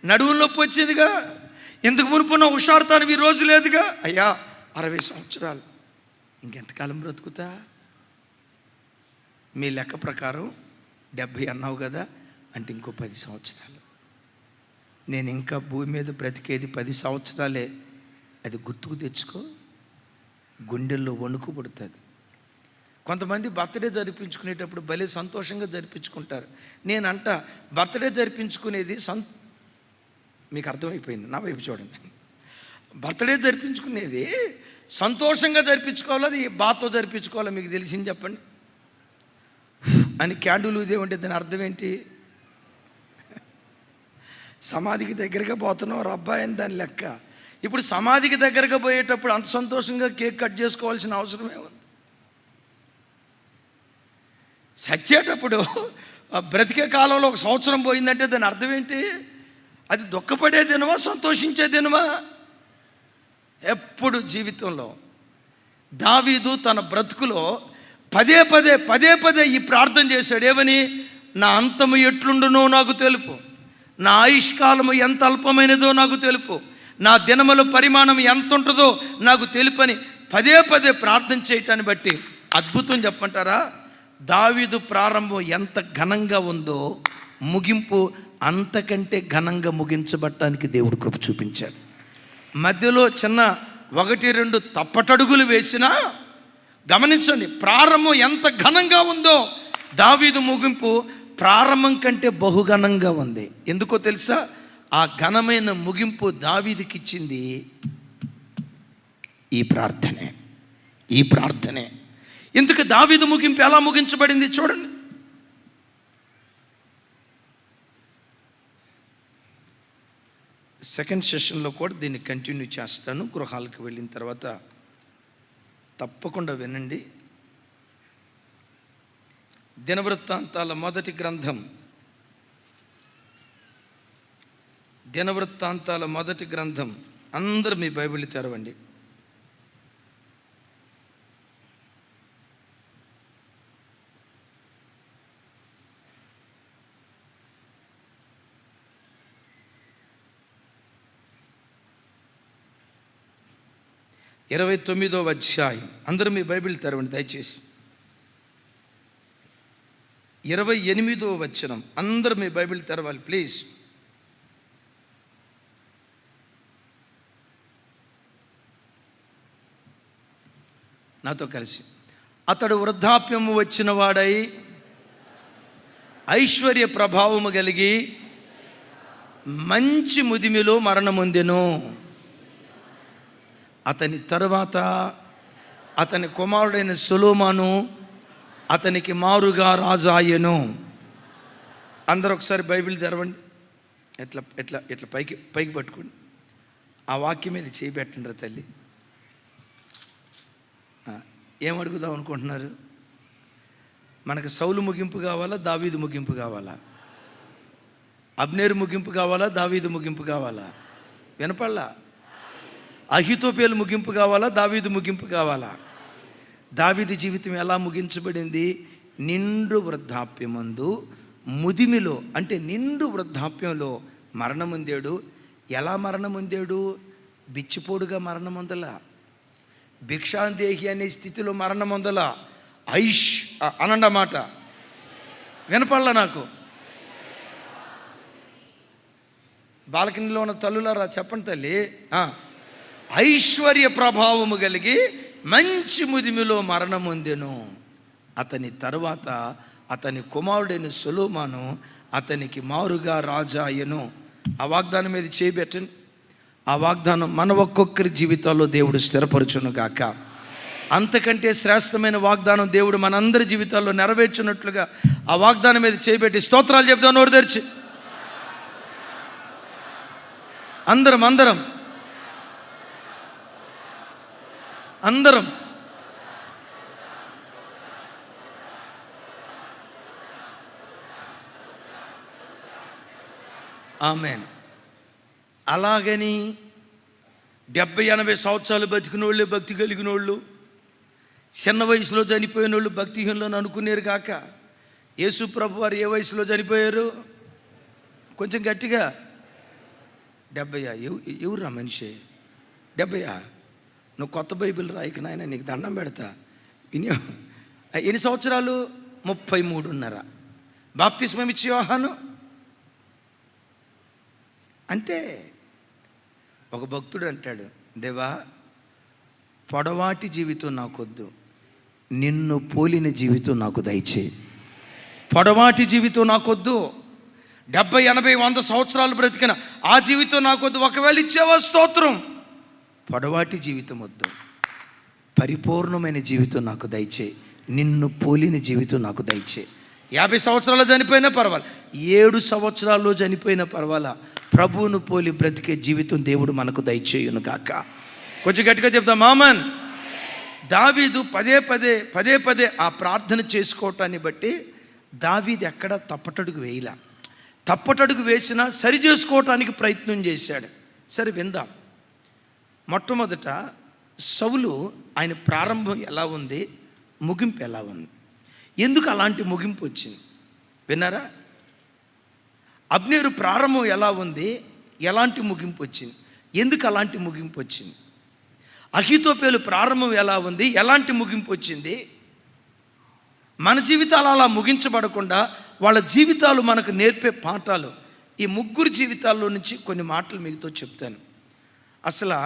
నడువుల నొప్పి వచ్చిందిగా, ఇంతకు మునుపున్న హుషారుతనం ఈ రోజు లేదుగా. అయ్యా 60 సంవత్సరాలు ఇంకెంతకాలం బ్రతుకుతా? మీ లెక్క ప్రకారం 70 అన్నావు కదా, అంటే ఇంకో 10 సంవత్సరాలు. నేను ఇంకా భూమి మీద బ్రతికేది 10 సంవత్సరాలే. అది గుర్తుకు తెచ్చుకో, గుండెల్లో వణుకు పుడుతుంది. కొంతమంది బర్త్డే జరిపించుకునేటప్పుడు భలే సంతోషంగా జరిపించుకుంటారు. నేనంట బర్త్డే జరిపించుకునేది మీకు అర్థమైపోయింది, నా వైపు చూడండి. బర్త్డే జరిపించుకునేది సంతోషంగా జరిపించుకోవాలి, అది బాతో జరిపించుకోవాలో మీకు తెలిసింది చెప్పండి. అని క్యాండిల్ ఊదేమంటే దాని అర్థం ఏంటి? సమాధికి దగ్గరగా పోతున్నావు రబ్బాయి అని దాని లెక్క. ఇప్పుడు సమాధికి దగ్గరగా పోయేటప్పుడు అంత సంతోషంగా కేక్ కట్ చేసుకోవాల్సిన అవసరమే ఉంది. చచ్చేటప్పుడు బ్రతికే కాలంలో 1 సంవత్సరం పోయిందంటే దాని అర్థం ఏంటి? అది దుఃఖపడే దినమా, సంతోషించే దినమా? ఎప్పుడు జీవితంలో దావీదు తన బ్రతుకులో పదే పదే ఈ ప్రార్థన చేశాడు. ఏమని? నా అంతము ఎట్లుండునో నాకు తెలుపు. నా ఆయుష్కాలము ఎంత అల్పమైనదో నాకు తెలుపు, నా దినముల పరిమాణం ఎంత ఉంటుందో నాకు తెలుపని పదే పదే ప్రార్థన చేయటాన్ని బట్టి అద్భుతం చెప్పంటారా, దావీదు ప్రారంభం ఎంత ఘనంగా ఉందో ముగింపు అంతకంటే ఘనంగా ముగించబడటానికి దేవుడు కృప చూపించాడు. మధ్యలో చిన్న 1-2 తప్పటడుగులు వేసినా గమనించండి, ప్రారంభం ఎంత ఘనంగా ఉందో దావీదు ముగింపు ప్రారంభం కంటే బహుఘనంగా ఉంది. ఎందుకో తెలుసా? ఆ ఘనమైన ముగింపు దావీదుకి ఇచ్చింది ఈ ప్రార్థనే. ఎందుకు దావీదు ముగింపు ఎలా ముగించబడింది చూడండి. సెకండ్ సెషన్లో కూడా దీన్ని కంటిన్యూ చేస్తాను. గృహాలకు వెళ్ళిన తర్వాత తప్పకుండా వినండి. దినవృత్తాంతాల మొదటి గ్రంథం అందరూ మీ బైబిల్ తెరవండి. – 29వ అధ్యాయం. అందరూ మీ బైబిల్ తెరవండి దయచేసి. 28వ వచనం. అందరూ మీ బైబిల్ తెరవాలి ప్లీజ్. నాతో కలిసి. అతడు వృద్ధాప్యము వచ్చిన వాడై ఐశ్వర్య ప్రభావము కలిగి మంచి ముదిమిలో మరణముందెను. అతని తరువాత అతని కుమారుడైన సొలొమోను అతనికి మారుగా రాజు అయ్యెను. అందరూ ఒకసారి బైబిల్ తెరవండి. ఎట్లా పైకి పట్టుకోండి. ఆ వాక్యం మీద చేయబెట్టండి తల్లి. ఏమడుగుదాం అనుకుంటున్నారు? మనకు సౌలు ముగింపు కావాలా, దావీదు ముగింపు కావాలా? అబ్నేరు ముగింపు కావాలా, దావీదు ముగింపు కావాలా? వినపడలా? అహీతోపేలు ముగింపు కావాలా, దావీదు ముగింపు కావాలా? దావీదు జీవితం ఎలా ముగించబడింది? నిండు వృద్ధాప్యమందు ముదిమిలో, అంటే నిండు వృద్ధాప్యంలో మరణముందాడు. ఎలా మరణముందాడు? బిచ్చిపోడుగా మరణముందలా, భిక్షాందేహి అనే స్థితిలో మరణముందలా. ఐష్ అనండమాట వినపడలా నాకు. బాలకనీలో ఉన్న తల్లులారా చెప్పండి తల్లి. ఐశ్వర్య ప్రభావము కలిగి మంచి ముదిమిలో మరణముందెను. అతని తరువాత అతని కుమారుడైన సొలొమోను అతనికి మారుగా రాజా అయ్యెను. ఆ వాగ్దానం మీద చేయబెట్టండి. ఆ వాగ్దానం మన ఒక్కొక్కరి జీవితాల్లో దేవుడు స్థిరపరచును గాక. అంతకంటే శ్రేష్టమైన వాగ్దానం దేవుడు మనందరి జీవితాల్లో నెరవేర్చున్నట్లుగా ఆ వాగ్దానం మీద చేయబెట్టి స్తోత్రాలు చెప్తాం నోరు తెరిచి. అందరం ఆమేన్. అలాగని 70-80 సంవత్సరాలు బతికిన వాళ్ళే భక్తి కలిగిన వాళ్ళు, చిన్న వయసులో చనిపోయిన వాళ్ళు భక్తిహీనులను అనుకునేరు కాక, యేసు ప్రభు వారు ఏ వయసులో చనిపోయారు? కొంచెం గట్టిగా. 70? ఎవరురా మనిషి? 70? నువ్వు కొత్త బైబిల్ రాయిక నాయన, నీకు దండం పెడతా. ఎన్ని సంవత్సరాలు? 33.5. బాప్తిస్మం ఇచ్చి యోహాను అంతే. ఒక భక్తుడు అంటాడు, దేవా పొడవాటి జీవితం నాకొద్దు, నిన్ను పోలిన జీవితం నాకు దయచేయి. పొడవాటి జీవితం నాకొద్దు, 70, 80, 100 సంవత్సరాలు బ్రతికిన ఆ జీవితం నాకొద్దు. ఒకవేళ ఇచ్చేవా స్తోత్రం. పొడవాటి జీవితం వద్దు, పరిపూర్ణమైన జీవితం నాకు దయచేయి, నిన్ను పోలిన జీవితం నాకు దయచేయి. 50 సంవత్సరాలు చనిపోయినా పర్వాలా, 7 సంవత్సరాల్లో చనిపోయినా పర్వాలా, ప్రభువును పోలి బ్రతికే జీవితం దేవుడు మనకు దయచేయును కాక. కొంచెం గట్టిగా చెప్తాం మామన్. దావీదు పదే పదే ఆ ప్రార్థన చేసుకోవటాన్ని బట్టి దావీదు ఎక్కడ తప్పటడుగు వేసినా సరి చేసుకోవటానికి ప్రయత్నం చేశాడు. సరే విందాం. మొట్టమొదట సౌలు ఆయన ప్రారంభం ఎలా ఉంది, ముగింపు ఎలా ఉంది, ఎందుకు అలాంటి ముగింపు వచ్చింది విన్నారా? అబ్నేరు ప్రారంభం ఎలా ఉంది, ఎలాంటి ముగింపు వచ్చింది, ఎందుకు అలాంటి ముగింపు వచ్చింది? అహీతోపేలు ప్రారంభం ఎలా ఉంది, ఎలాంటి ముగింపు వచ్చింది? మన జీవితాలు అలా ముగించబడకుండా వాళ్ళ జీవితాలు మనకు నేర్పే పాఠాలు, ఈ ముగ్గురు జీవితాల్లో నుంచి కొన్ని మాటలు మీతో చెప్తాను. అసలు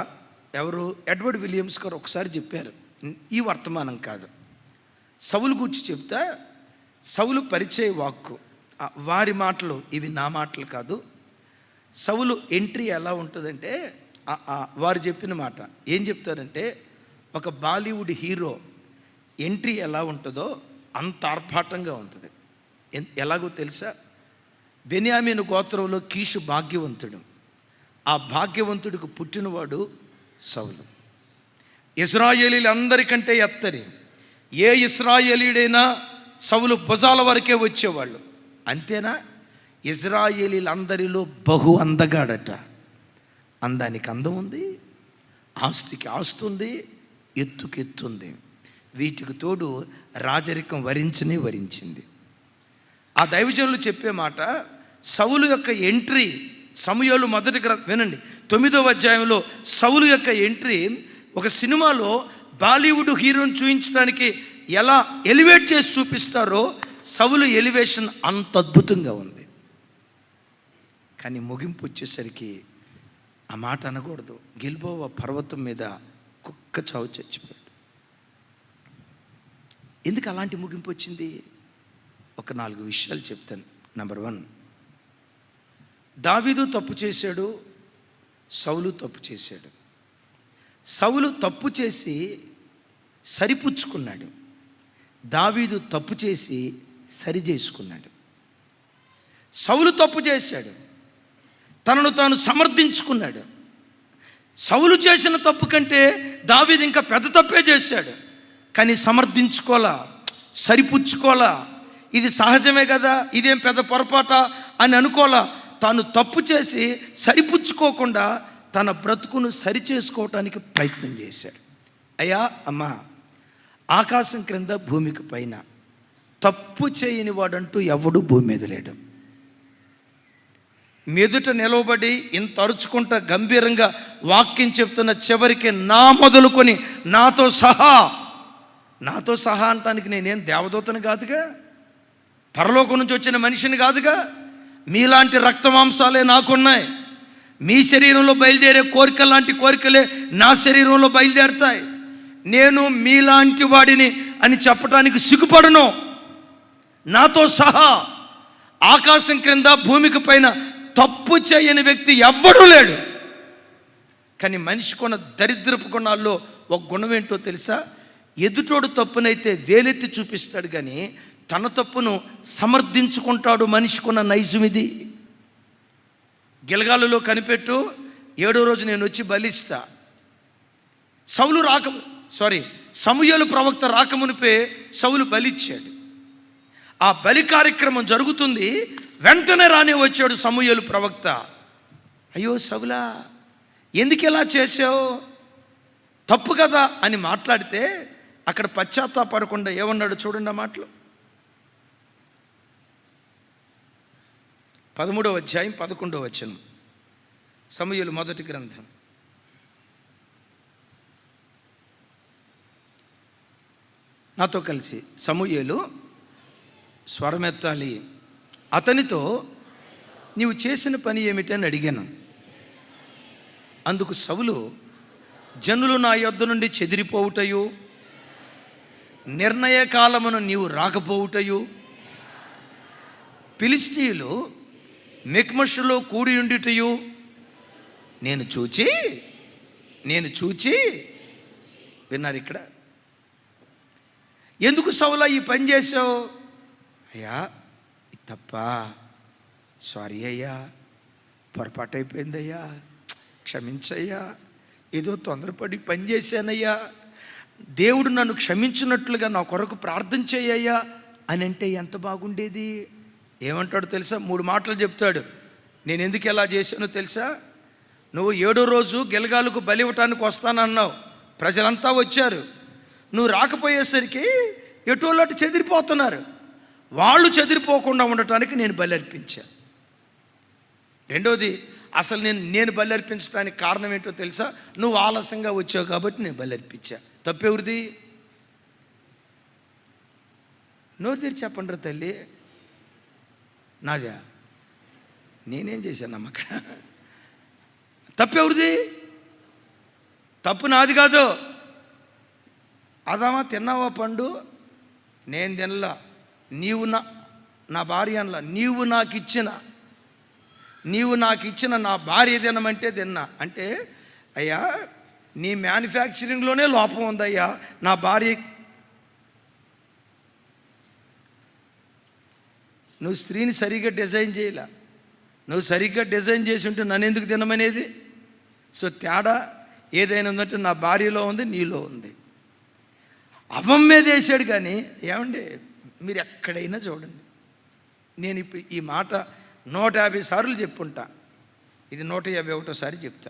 ఎవరు, ఎడ్వర్డ్ విలియమ్స్ గారు ఒకసారి చెప్పారు, ఈ వర్తమానం కాదు, సౌలు గురించి చెప్తా, సౌలు పరిచయ వాక్కు, వారి మాటలు, ఇవి నా మాటలు కాదు. సౌలు ఎంట్రీ ఎలా ఉంటుందంటే, వారు చెప్పిన మాట ఏం చెప్తారంటే, ఒక బాలీవుడ్ హీరో ఎంట్రీ ఎలా ఉంటుందో అంత ఆర్భాటంగా ఉంటుంది. ఎలాగో తెలుసా? బెన్యామీను గోత్రంలో కీషు భాగ్యవంతుడు, ఆ భాగ్యవంతుడికి పుట్టినవాడు సౌలు. ఇశ్రాయేలీలందరికంటే ఎత్తరి, ఏ ఇశ్రాయేలీడైనా సౌలు భుజాల వరకే వచ్చేవాళ్ళు. అంతేనా? ఇశ్రాయేలీలందరిలో బహు అందగాడట. అందానికి అందం ఉంది, ఆస్తికి ఆస్తి ఉంది, ఎత్తుకి ఎత్తుంది. వీటికి తోడు రాజరికం వరించింది. ఆ దైవజనులు చెప్పే మాట, సౌలు యొక్క ఎంట్రీ, సమూయేలు మొదటి వినండి 9వ అధ్యాయంలో సౌలు యొక్క ఎంట్రీ ఒక సినిమాలో బాలీవుడ్ హీరోని చూపించడానికి ఎలా ఎలివేట్ చేసి చూపిస్తారో సౌలు ఎలివేషన్ అంత అద్భుతంగా ఉంది. కానీ ముగింపు వచ్చేసరికి ఆ మాట అనకూడదు. గిల్బోవ పర్వతం మీద కుక్క చావు చచ్చిపోయాడు. ఎందుకు అలాంటి ముగింపు వచ్చింది? ఒక 4 విషయాలు చెప్తాను. నెంబర్ 1, దావీదు తప్పు చేశాడు, సౌలు తప్పు చేశాడు. సౌలు తప్పు చేసి సరిపుచ్చుకున్నాడు, దావీదు తప్పు చేసి సరి చేసుకున్నాడు. సౌలు తప్పు చేశాడు, తనను తాను సమర్థించుకున్నాడు. సౌలు చేసిన తప్పు కంటే దావీదు ఇంకా పెద్ద తప్పే చేశాడు, కానీ సమర్థించుకోలా, సరిపుచ్చుకోలా. ఇది సహజమే కదా, ఇదేం పెద్ద పొరపాట అని అనుకోలా. తాను తప్పు చేసి సరిపుచ్చుకోకుండా తన బ్రతుకును సరి చేసుకోవటానికి ప్రయత్నం చేశాడు. అయ్యా అమ్మా, ఆకాశం క్రింద భూమికి పైన తప్పు చేయని వాడంటూ ఎవడు భూమి మీద లేడు. మెదుట నిలవబడి ఇంత అరుచుకుంటా గంభీరంగా వాక్యం చెప్తున్న చివరికి నా మొదలుకొని నాతో సహా అంటానికి నేనేం దేవదూతను కాదుగా, పరలోకం నుంచి వచ్చిన మనిషిని కాదుగా. మీలాంటి రక్తమాంసాలే నాకున్నాయి. మీ శరీరంలో బయలుదేరే కోరికలు లాంటి కోరికలే నా శరీరంలో బయలుదేరుతాయి. నేను మీలాంటి వాడిని అని చెప్పడానికి సిగ్గుపడను. నాతో సహా ఆకాశం క్రింద భూమికి పైన తప్పు చేయని వ్యక్తి ఎవ్వడూ లేడు. కానీ మనిషికున్న దరిద్రపు గుణాల్లో ఒక గుణం ఏంటో తెలుసా? ఎదుటోడు తప్పునైతే వేలెత్తి చూపిస్తాడు, కానీ తన తప్పును సమర్థించుకుంటాడు. మనిషికున్న నైజం ఇది. గిల్గాలులో కనిపెట్టు, 7వ రోజు నేను వచ్చి బలిస్తా. సమూయేలు ప్రవక్త రాకమునిపే సౌలు బలిచ్చాడు. ఆ బలి కార్యక్రమం జరుగుతుంది, వెంటనే రానే వచ్చాడు సమూయేలు ప్రవక్త. అయ్యో సౌలా, ఎందుకు ఇలా చేసావు, తప్పు కదా అని మాట్లాడితే అక్కడ పశ్చాత్తాపడకుండా ఏమన్నాడు చూడండి ఆ మాటలు. 13వ అధ్యాయం 11వ వచనం, సమూయేలు మొదటి గ్రంథం. నాతో కలిసి సమూయేలు స్వరమెత్తాలి. అతనితో నీవు చేసిన పని ఏమిటని అడిగాను. అందుకు సౌలు, జనులు నా యొద్ద నుండి చెదిరిపోవుటయు, నిర్ణయ కాలమును నీవు రాకపోవుటయు, ఫిలిష్తీయులు మిక్మషులో కూడి ఉండుటయు నేను చూచి విన్నారు. ఇక్కడ ఎందుకు సౌలా ఈ పని చేసావు? అయ్యా తప్ప, సారీ అయ్యా, పొరపాటు అయిపోయిందయ్యా, క్షమించయ్యా, ఏదో తొందరపడి పని చేశానయ్యా, దేవుడు నన్ను క్షమించినట్లుగా నా కొరకు ప్రార్థన చేయయ్యా అని అంటే ఎంత బాగుండేది. ఏమంటాడు తెలుసా? 3 మాటలు చెప్తాడు. నేను ఎందుకు ఎలా చేశానో తెలుసా? నువ్వు 7వ రోజు గిల్గాలుకు బలి ఇవ్వటానికి వస్తానన్నావు, ప్రజలంతా వచ్చారు. నువ్వు రాకపోయేసరికి ఎటోళ్ళటు చెదిరిపోతున్నారు. వాళ్ళు చెదిరిపోకుండా ఉండటానికి నేను బలి అర్పించాను. రెండోది, అసలు నేను బలి అర్పించడానికి కారణం ఏంటో తెలుసా? నువ్వు ఆలస్యంగా వచ్చావు కాబట్టి నేను బలి అర్పించా. తప్పెవరిది? నోరు తెరిచి చెప్పండి తల్లి. నాదా? నేనేం చేశానమ్మ అక్కడ? తప్పెవరిది? తప్పు నాది కాదు. అదామా తిన్నావా పండు? నేను తినలా. నీవు నా భార్య అనలా. నీవు నాకు ఇచ్చిన నా భార్య తినమంటే తిన్నా. అంటే అయ్యా నీ మ్యానుఫ్యాక్చరింగ్లోనే లోపం ఉందయ్యా. నా భార్య, నువ్వు స్త్రీని సరిగ్గా డిజైన్ చేయలే. నువ్వు సరిగ్గా డిజైన్ చేసి ఉంటే నన్ను ఎందుకు తినమనేది? సో తేడా ఏదైనా ఉందంటే నా భార్యలో ఉంది, నీలో ఉంది. అవం మీద వేసాడు. కానీ ఏమండి, మీరు ఎక్కడైనా చూడండి, నేను ఇప్పుడు ఈ మాట 150 సార్లు చెప్పుంటా. ఇది 151సారి చెప్తా.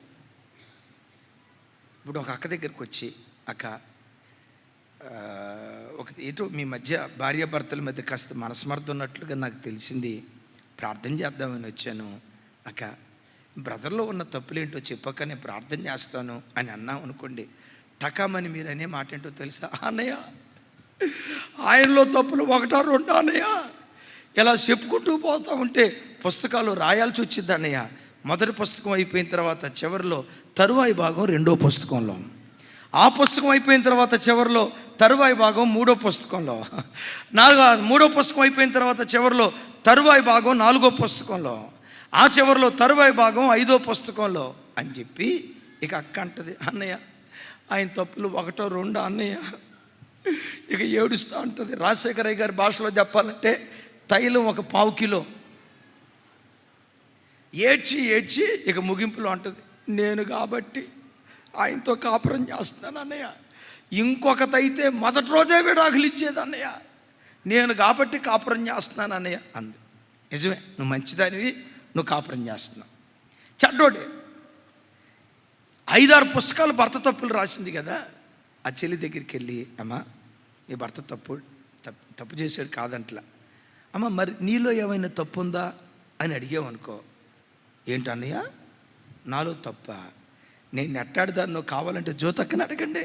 ఇప్పుడు ఒక అక్క దగ్గరికి వచ్చి, అక్క ఎటు మీ మధ్య భార్యాభర్తల మధ్య కాస్త మనస్మర్థం ఉన్నట్లుగా నాకు తెలిసింది, ప్రార్థన చేద్దామని వచ్చాను. అక్క బ్రదర్లో ఉన్న తప్పులేంటో చెప్పక నేను ప్రార్థన చేస్తాను అని అన్నాం అనుకోండి, టకామని మీరు అనే మాట ఏంటో తెలుసా? అన్నయ్య ఆయనలో తప్పులు 1 2 అన్నయ్య, ఇలా చెప్పుకుంటూ పోతూ ఉంటే పుస్తకాలు రాయాల్సి వచ్చింది అన్నయ్య. మొదటి పుస్తకం అయిపోయిన తర్వాత చివరిలో తరువాయి భాగం 2వ పుస్తకంలో, ఆ పుస్తకం అయిపోయిన తర్వాత చివరిలో తరువాయి భాగం 3వ పుస్తకంలో, 3వ పుస్తకం అయిపోయిన తర్వాత చివరిలో తరువాయి భాగం 4వ పుస్తకంలో, ఆ చివరిలో తరువాయి భాగం 5వ పుస్తకంలో అని చెప్పి ఇక అక్క అంటది, అన్నయ్య ఆయన తప్పులు 1 2 అన్నయ్య. ఇక ఏడుస్తూ ఉంటుంది. రాజశేఖరయ్య గారి భాషలో చెప్పాలంటే తైలం 1 పావు కిలో. ఏడ్చి ఇక ముగింపులో అంటుంది, నేను కాబట్టి ఆయనతో కాపురం చేస్తున్నాను అన్నయ్య. ఇంకొకతైతే మొదటి రోజే విడాకులు ఇచ్చేది అన్నయ్య. నేను కాబట్టి కాపురం చేస్తున్నాను అన్నయ్య అంది. నిజమే, నువ్వు మంచిదానివి, నువ్వు కాపురం చేస్తున్నావు. చెడ్డోడే 5 6 పుస్తకాలు భర్త తప్పులు రాసింది కదా. ఆ చెల్లి దగ్గరికి వెళ్ళి, అమ్మా నీ భర్త తప్పు చేశాడు కాదంట్లా, అమ్మ మరి నీలో ఏమైనా తప్పు ఉందా అని అడిగావనుకో, ఏంటన్నయ్య నాలో తప్ప? నేను ఎట్టాడదాన్నో కావాలంటే జ్యోతక్కని అడగండి.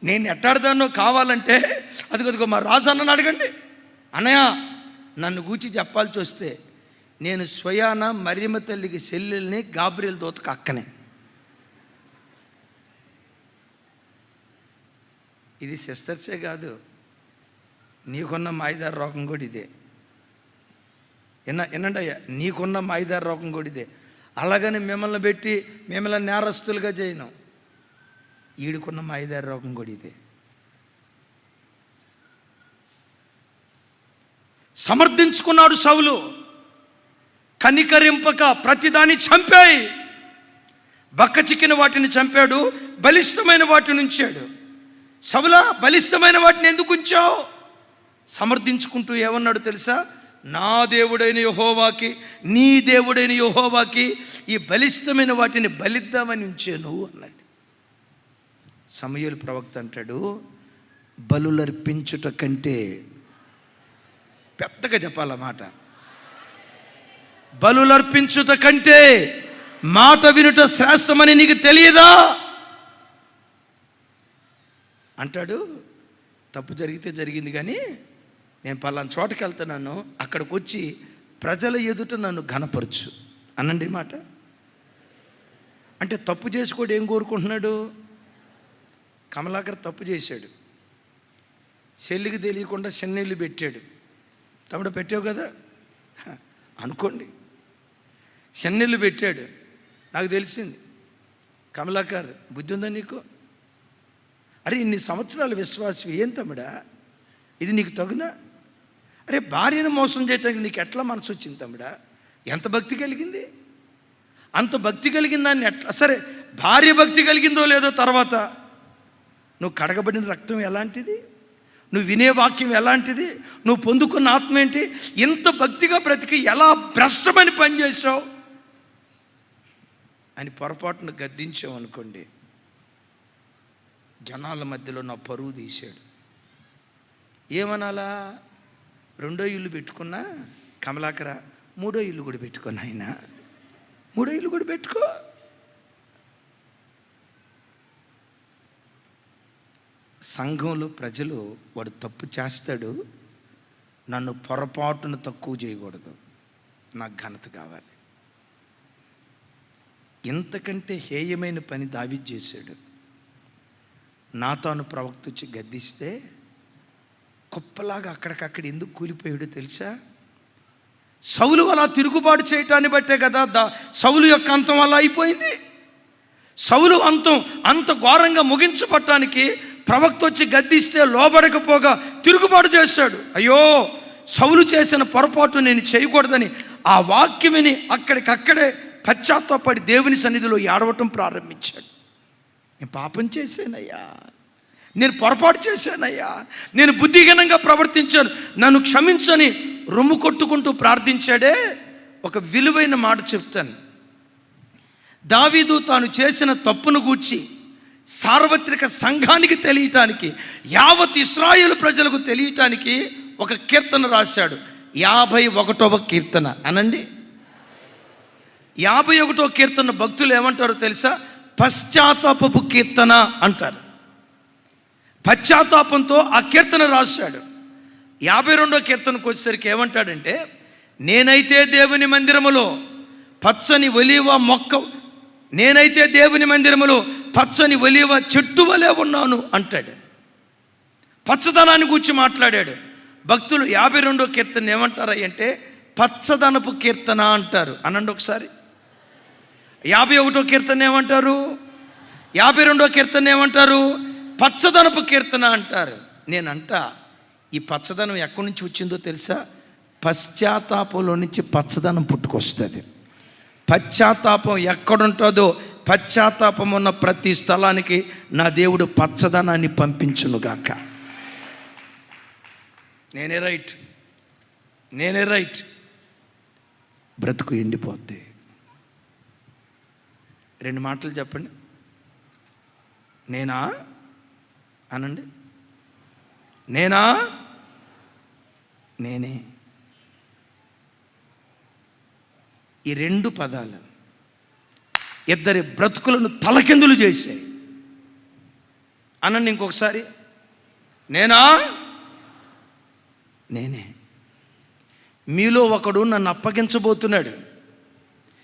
నేను ఎట్టాడదాన్నో కావాలంటే అదిగో మా రాజన్నని అడగండి. అన్నయ్య నన్ను గూర్చి చెప్పాల్సి వస్తే నేను స్వయాన మరియమ్మ తల్లికి చెల్లెల్ని, గాబ్రియల్ దూతకు అక్కనే. ఇది సిస్టర్సే కాదు, నీకున్న మాయిదారు రోగం కూడా ఇదే. వినండి అయ్యా, నీకున్న మాయిదారు రోగం కూడా ఇదే. అలాగని మిమ్మల్ని పెట్టి మిమ్మల్ని నేరస్తులుగా చేయను. ఈడుకున్న మాయిదారు రోగం కూడా ఇదే. సమర్థించుకున్నాడు సౌలు, కనికరింపక ప్రతిదాన్ని చంపాయి. బక్క చిక్కిన వాటిని చంపాడు, బలిష్టమైన వాటిని ఉంచాడు. సౌలా బలిష్టమైన వాటిని ఎందుకు ఉంచావు? సమర్థించుకుంటూ ఏమన్నాడు తెలుసా? నా దేవుడైన యెహోవాకి, నీ దేవుడైన యెహోవాకి ఈ బలిష్టమైన వాటిని బలిద్దామని ఉంచాను అన్నాడు. సమూయేలు ప్రవక్త అంటాడు, బలులర్పించుట కంటే, పెద్దగా చెప్పాలన్నమాట, బలులర్పించుట కంటే మాట వినుట శ్రేష్టమని నీకు తెలియదా అంటాడు. తప్పు జరిగితే జరిగింది, కానీ నేను పలానా చోటకి వెళ్తున్నాను, అక్కడికి వచ్చి ప్రజల ఎదుట నన్ను ఘనపరచు అనండి మాట. అంటే తప్పు చేసుకోడు ఏం కోరుకుంటున్నాడు? కమలాకర్ తప్పు చేశాడు, చెల్లికి తెలియకుండా చెన్నీళ్ళు పెట్టాడు. తమ్ముడు పెట్టావు కదా అనుకోండి, చెన్నీళ్ళు పెట్టాడు. నాకు తెలిసింది, కమలాకర్ బుద్ధి ఉందా నీకు? అరే ఇన్ని సంవత్సరాల విశ్వాసం ఏం తమ్ముడా, ఇది నీకు తగునా? అరే భార్యను మోసం చేయడానికి నీకు ఎట్లా మనసు వచ్చింది తమ్ముడా? ఎంత భక్తి కలిగింది? అంత భక్తి కలిగిన దాన్ని ఎట్లా, సరే భార్య భక్తి కలిగిందో లేదో తర్వాత, నువ్వు కడగబడిన రక్తం ఎలాంటిది, నువ్వు వినే వాక్యం ఎలాంటిది, నువ్వు పొందుకున్న ఆత్మ ఏంటి, ఇంత భక్తిగా బ్రతికి ఎలా భ్రష్టమని పనిచేసావు అని పొరపాటును గద్దించావు అనుకోండి, జనాల మధ్యలో నా పరువు తీశాడు. ఏమనాలా? 2వ ఇల్లు పెట్టుకున్నా, కమలాకర మూడో ఇల్లు కూడా పెట్టుకో నాయన, మూడో ఇల్లు కూడా పెట్టుకో. సంఘంలో ప్రజలు వాడు తప్పు చేస్తాడు, నన్ను పొరపాటును తక్కువ చేయకూడదు, నాకు ఘనత కావాలి. ఇంతకంటే హేయమైన పని దావీదు చేశాడు. నాతాను ప్రవక్త వచ్చి గద్దిస్తే కుప్పలాగా అక్కడికక్కడ ఎందుకు కూలిపోయాడో తెలుసా? సౌలు అలా తిరుగుబాటు చేయటాన్ని బట్టే కదా సౌలు యొక్క అంతం అలా అయిపోయింది. సౌలు అంతం అంత ఘోరంగా ముగించబట్టానికి ప్రవక్త వచ్చి గద్దిస్తే లోబడకపోగా తిరుగుబాటు చేశాడు. అయ్యో, సౌలు చేసిన పొరపాటు నేను చేయకూడదని ఆ వాక్యం విని అక్కడికక్కడే పశ్చాత్తాపడి దేవుని సన్నిధిలో ఏడవటం ప్రారంభించాడు. నేను పాపం చేశానయ్యా, నేను పొరపాటు చేశానయ్యా, నేను బుద్ధిహీనంగా ప్రవర్తించాను, నన్ను క్షమించని రొమ్ము కొట్టుకుంటూ ప్రార్థించాడే. ఒక విలువైన మాట చెప్తాను. దావీదు తాను చేసిన తప్పును గూర్చి సార్వత్రిక సంఘానికి తెలియటానికి, యావత్ ఇశ్రాయేలు ప్రజలకు తెలియటానికి ఒక కీర్తన రాశాడు. 51వ కీర్తన అనండి. 51వ కీర్తన భక్తులు ఏమంటారో తెలుసా? పశ్చాత్తాపపు కీర్తన అంటారు. పశ్చాత్తాపంతో ఆ కీర్తన రాశాడు. 52వ కీర్తనకు వచ్చేసరికి ఏమంటాడంటే, నేనైతే దేవుని మందిరములో పచ్చని ఒలీవ మొక్క, నేనైతే దేవుని మందిరములో పచ్చని ఒలీవ చెట్టు వలె ఉన్నాను అంటాడు. పచ్చదనాన్ని గురించి మాట్లాడాడు. భక్తులు 52వ కీర్తన ఏమంటారు అంటే పచ్చదనపు కీర్తన అంటారు. అనండి ఒకసారి. 51వ కీర్తన ఏమంటారు? 52వ కీర్తన ఏమంటారు? పచ్చదనపు కీర్తన అంటారు. నేనంట ఈ పచ్చదనం ఎక్కడి నుంచి వచ్చిందో తెలుసా? పశ్చాత్తాపంలో నుంచి పచ్చదనం పుట్టుకొస్తుంది. పశ్చాత్తాపం ఎక్కడుంటుందో, పశ్చాత్తాపం ఉన్న ప్రతి స్థలానికి నా దేవుడు పచ్చదనాన్ని పంపించునుగాక. నేనే రైట్. బ్రతుకు ఎండిపోద్ది. 2 మాటలు చెప్పండి. నేనా అనండి. నేనా? నేనే. ఈ 2 పదాలు ఇద్దరి బ్రతుకులను తలకిందులు చేశాయి. అనండి ఇంకొకసారి. నేనా? నేనే. మీలో ఒకడు నన్ను అప్పగించబోతున్నాడు.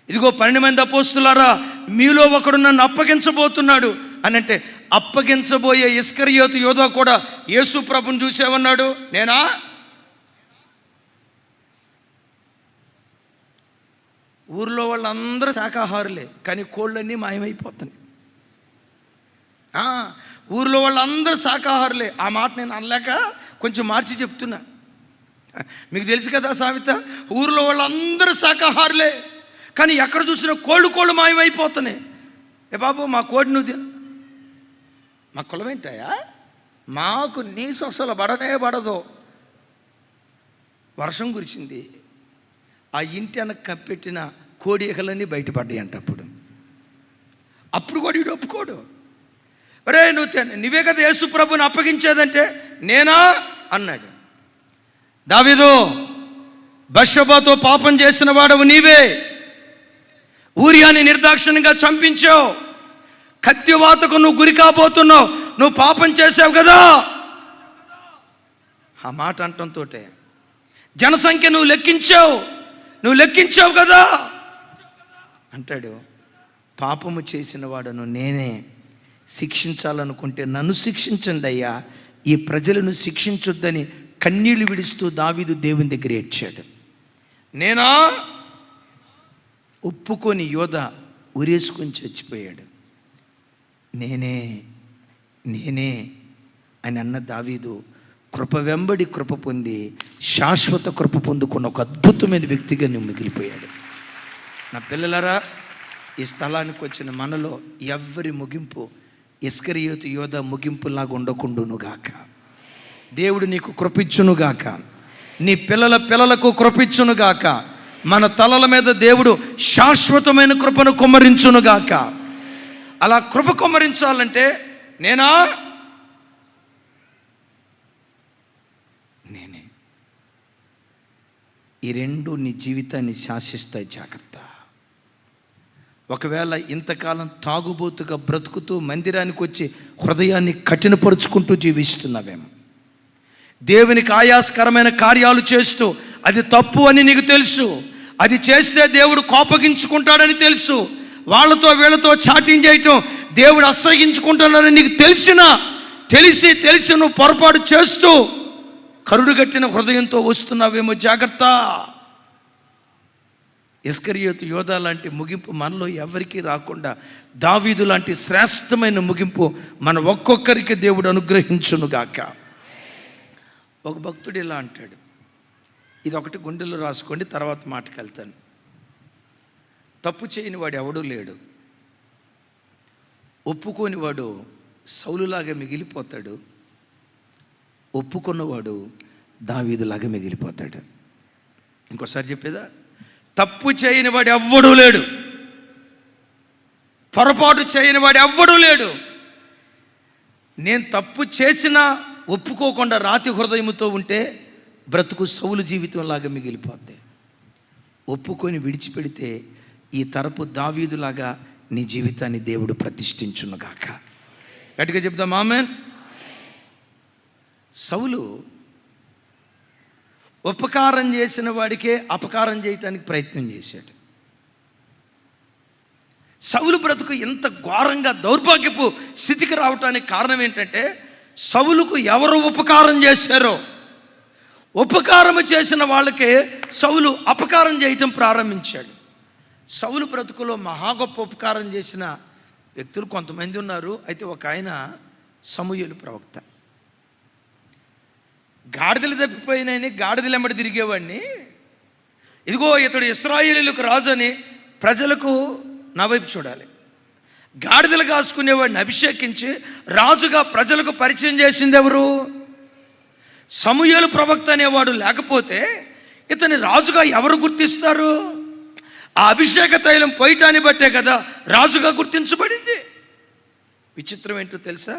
ఇదిగో 12 మంది అపోస్తులారా, మీలో ఒకడు నన్ను అప్పగించబోతున్నాడు అని అంటే, అప్పగించబోయే ఇస్కరియోతు యోధా కూడా యేసు ప్రభుని చూసేమన్నాడు, నేనా? ఊర్లో వాళ్ళందరూ శాకాహారులే, కానీ కోళ్ళన్నీ మాయమైపోతున్నాయి. ఊర్లో వాళ్ళందరూ శాకాహారులే. ఆ మాట నేను అనలేక కొంచెం మార్చి చెప్తున్నా. మీకు తెలుసు కదా సామెత, ఊర్లో వాళ్ళందరూ శాకాహారులే, కానీ ఎక్కడ చూసినా కోళ్ళు మాయమైపోతున్నాయి. ఏ బాబు, మా కోడి నువ్వు మా కులం ఏంటాయా? మాకు నీసు అసలు పడనే పడదు. వర్షం కురిసింది, ఆ ఇంటి వెనక కప్పెట్టిన కోడి ఎగలన్నీ బయటపడ్డాయి అంట. అప్పుడు కూడా వీడు ఒప్పుకోడు. ఒరే, నువ్వే కదా యేసు ప్రభుని అప్పగించేదంటే నేనా అన్నాడు. దావీదు, బత్షెబతో పాపం చేసిన వాడవు నీవే. ఊరియాని నిర్దాక్షిణ్యంగా చంపించావు. కత్తివాతకు నువ్వు గురి కాబోతున్నావు. నువ్వు పాపం చేసావు కదా. ఆ మాట అంటంతో జనసంఖ్య నువ్వు లెక్కించావు కదా అంటాడు. పాపము చేసిన వాడను నేనే. శిక్షించాలనుకుంటే నన్ను శిక్షించండి అయ్యా, ఈ ప్రజలను శిక్షించొద్దని కన్నీళ్లు విడుస్తూ దావీదు దేవుని దగ్గర ఏడ్చాడు. నేనా? ఒప్పుకొని యోధ ఉరేసుకొని చచ్చిపోయాడు. నేనే అని అన్న దావీదు కృప వెంబడి కృప పొంది శాశ్వత కృప పొందుకున్న ఒక అద్భుతమైన వ్యక్తిగా నువ్వు మిగిలిపోయాడు. నా పిల్లలారా, ఈ స్థలానికి వచ్చిన మనలో ఎవ్వరి ముగింపు ఇస్కరియోతు యోధ ముగింపులాగా ఉండకుండునుగాక. దేవుడు నీకు కృపించునుగాక, నీ పిల్లలకు కృపించునుగాక. మన తలల మీద దేవుడు శాశ్వతమైన కృపను కుమ్మరించునుగాక. అలా కృప కుమ్మరించాలంటే నేనే. ఈ రెండు నీ జీవితాన్ని శాసిస్తాయి, జాగ్రత్త. ఒకవేళ ఇంతకాలం తాగుబోతుగా బ్రతుకుతూ మందిరానికి వచ్చి హృదయాన్ని కఠినపరుచుకుంటూ జీవిస్తున్నావేమో, దేవునికి ఆయాస్కరమైన కార్యాలు చేస్తూ అది తప్పు అని నీకు తెలుసు, అది చేస్తే దేవుడు కోపగించుకుంటాడని తెలుసు, వాళ్ళతో వీళ్ళతో చాటింగ్ చేయటం దేవుడు అసహ్యించుకుంటున్నాడని నీకు తెలిసి నువ్వు పొరపాటు చేస్తూ కరుడుగట్టిన హృదయంతో వస్తున్నావేమో, జాగ్రత్త. ఇస్కరియోతు యోధా లాంటి ముగింపు మనలో ఎవరికీ రాకుండా దావీదు లాంటి శ్రేష్టమైన ముగింపు మన ఒక్కొక్కరికి దేవుడు అనుగ్రహించునుగాక. ఒక భక్తుడు ఇలా అంటాడు, ఇది ఒకటి గుండెల్లో రాసుకోండి, తర్వాత మాటకు వెళ్తాను. తప్పు చేయని వాడు ఎవడూ లేడు, ఒప్పుకోని వాడు సౌలులాగా మిగిలిపోతాడు, ఒప్పుకున్నవాడు దావీదులాగా మిగిలిపోతాడు. ఇంకోసారి చెప్పేదా? తప్పు చేయని వాడు ఎవ్వడూ లేడు, పొరపాటు చేయని వాడు ఎవ్వడూ లేడు. నేను తప్పు చేసినా ఒప్పుకోకుండా రాతి హృదయముతో ఉంటే బ్రతుకు సౌలు జీవితంలాగా మిగిలిపోద్ది. ఒప్పుకొని విడిచిపెడితే ఈ తరపు దావీదులాగా నీ జీవితాన్ని దేవుడు ప్రతిష్ఠించునుగాక. గట్టిగా చెప్తాం ఆమేన్. సౌలు ఉపకారం చేసిన వాడికే అపకారం చేయటానికి ప్రయత్నం చేశాడు. సౌలు బ్రతుకు ఎంత ఘోరంగా దౌర్భాగ్యపు స్థితికి రావటానికి కారణం ఏంటంటే, సౌలుకు ఎవరు ఉపకారం చేశారో, ఉపకారం చేసిన వాళ్ళకే సౌలు అపకారం చేయటం ప్రారంభించాడు. సౌలు బ్రతుకులో మహా గొప్ప ఉపకారం చేసిన వ్యక్తులు కొంతమంది ఉన్నారు. అయితే ఒక ఆయన సమూయేలు ప్రవక్త. గాడిదలు తప్పిపోయినాయని గాడిదలు వెంబడి తిరిగేవాడిని, ఇదిగో ఇతడు ఇశ్రాయేలీయులకు రాజు అని ప్రజలకు నా వైపు చూడాలి, గాడిదలు కాసుకునేవాడిని అభిషేకించి రాజుగా ప్రజలకు పరిచయం చేసింది ఎవరు? సమూయేలు ప్రవక్త అనేవాడు లేకపోతే ఇతని రాజుగా ఎవరు గుర్తిస్తారు? ఆ అభిషేక తైలం పోయటాన్ని బట్టే కదా రాజుగా గుర్తించబడింది. విచిత్రం ఏంటో తెలుసా?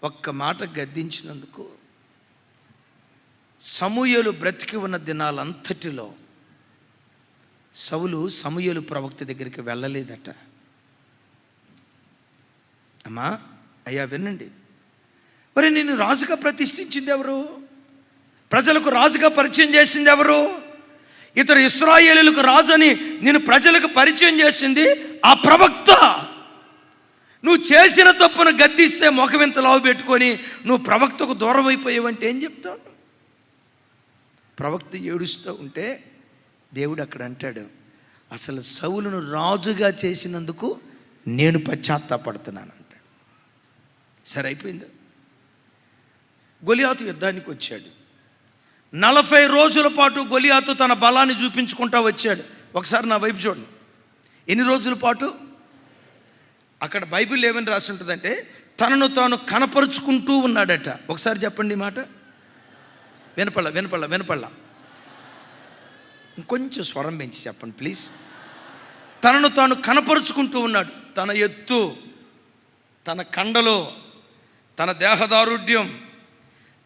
ఒక్క మాట గద్దించినందుకు సమూయేలు బ్రతికి ఉన్న దినాలంతటిలో సౌలు సమూయేలు ప్రవక్త దగ్గరికి వెళ్ళలేదట. అమ్మా అయ్యా వినండి, మరి నేను రాజుగా ప్రతిష్ఠించింది ఎవరు? ప్రజలకు రాజుగా పరిచయం చేసింది ఎవరు? ఇతరు ఇశ్రాయేలీయులకు రాజు అని నేను ప్రజలకు పరిచయం చేసింది ఆ ప్రవక్త. నువ్వు చేసిన తప్పును గద్దిస్తే ముఖమెంత లావు పెట్టుకొని నువ్వు ప్రవక్తకు దూరం అయిపోయావంటే ఏం చెప్తావు? ప్రవక్త ఏడుస్తూ ఉంటే దేవుడు అక్కడ అంటాడు, అసలు సౌలును రాజుగా చేసినందుకు నేను పశ్చాత్తాపడుతున్నాను అంటాడు. సరే అయిపోయింది. గొలియాతు యుద్ధానికి వచ్చాడు. 40 రోజుల పాటు గొలియాతు తన బలాన్ని చూపించుకుంటూ వచ్చాడు. ఒకసారి నా వైపు చూడండి. ఎన్ని రోజుల పాటు? అక్కడ బైబిల్ ఏమని రాసి ఉంటుందంటే తనను తాను కనపరుచుకుంటూ ఉన్నాడట. ఒకసారి చెప్పండి మాట. వినపళ్ళ ఇంకొంచెం స్వరం పెంచి చెప్పండి ప్లీజ్. తనను తాను కనపరుచుకుంటూ ఉన్నాడు. తన ఎత్తు, తన కండలో, తన దేహదారుఢ్యం,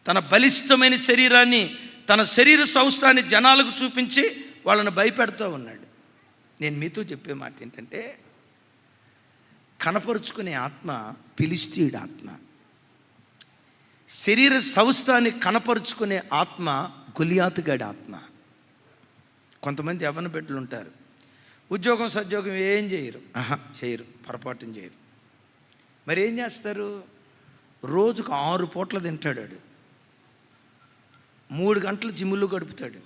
తన బలిష్టమైన శరీరాన్ని, తన శరీర సౌష్ఠాన్ని జనాలకు చూపించి వాళ్ళని భయపెడుతూ ఉన్నాడు. నేను మీతో చెప్పే మాట ఏంటంటే, కనపరుచుకునే ఆత్మ ఫిలిష్తీయుడి ఆత్మ, శరీర సౌష్ఠాన్ని కనపరుచుకునే ఆత్మ గొలియాతుగాడి ఆత్మ. కొంతమంది యవ్వన బిడ్డలు ఉంటారు, ఉద్యోగం సద్యోగం ఏం చేయరు, చేయరు, పొరపాటుని చేయరు. మరి ఏం చేస్తారు? రోజుకు 6 పూటలు తింటాడు, 3 గంటలు జిమ్ములో గడుపుతాడు,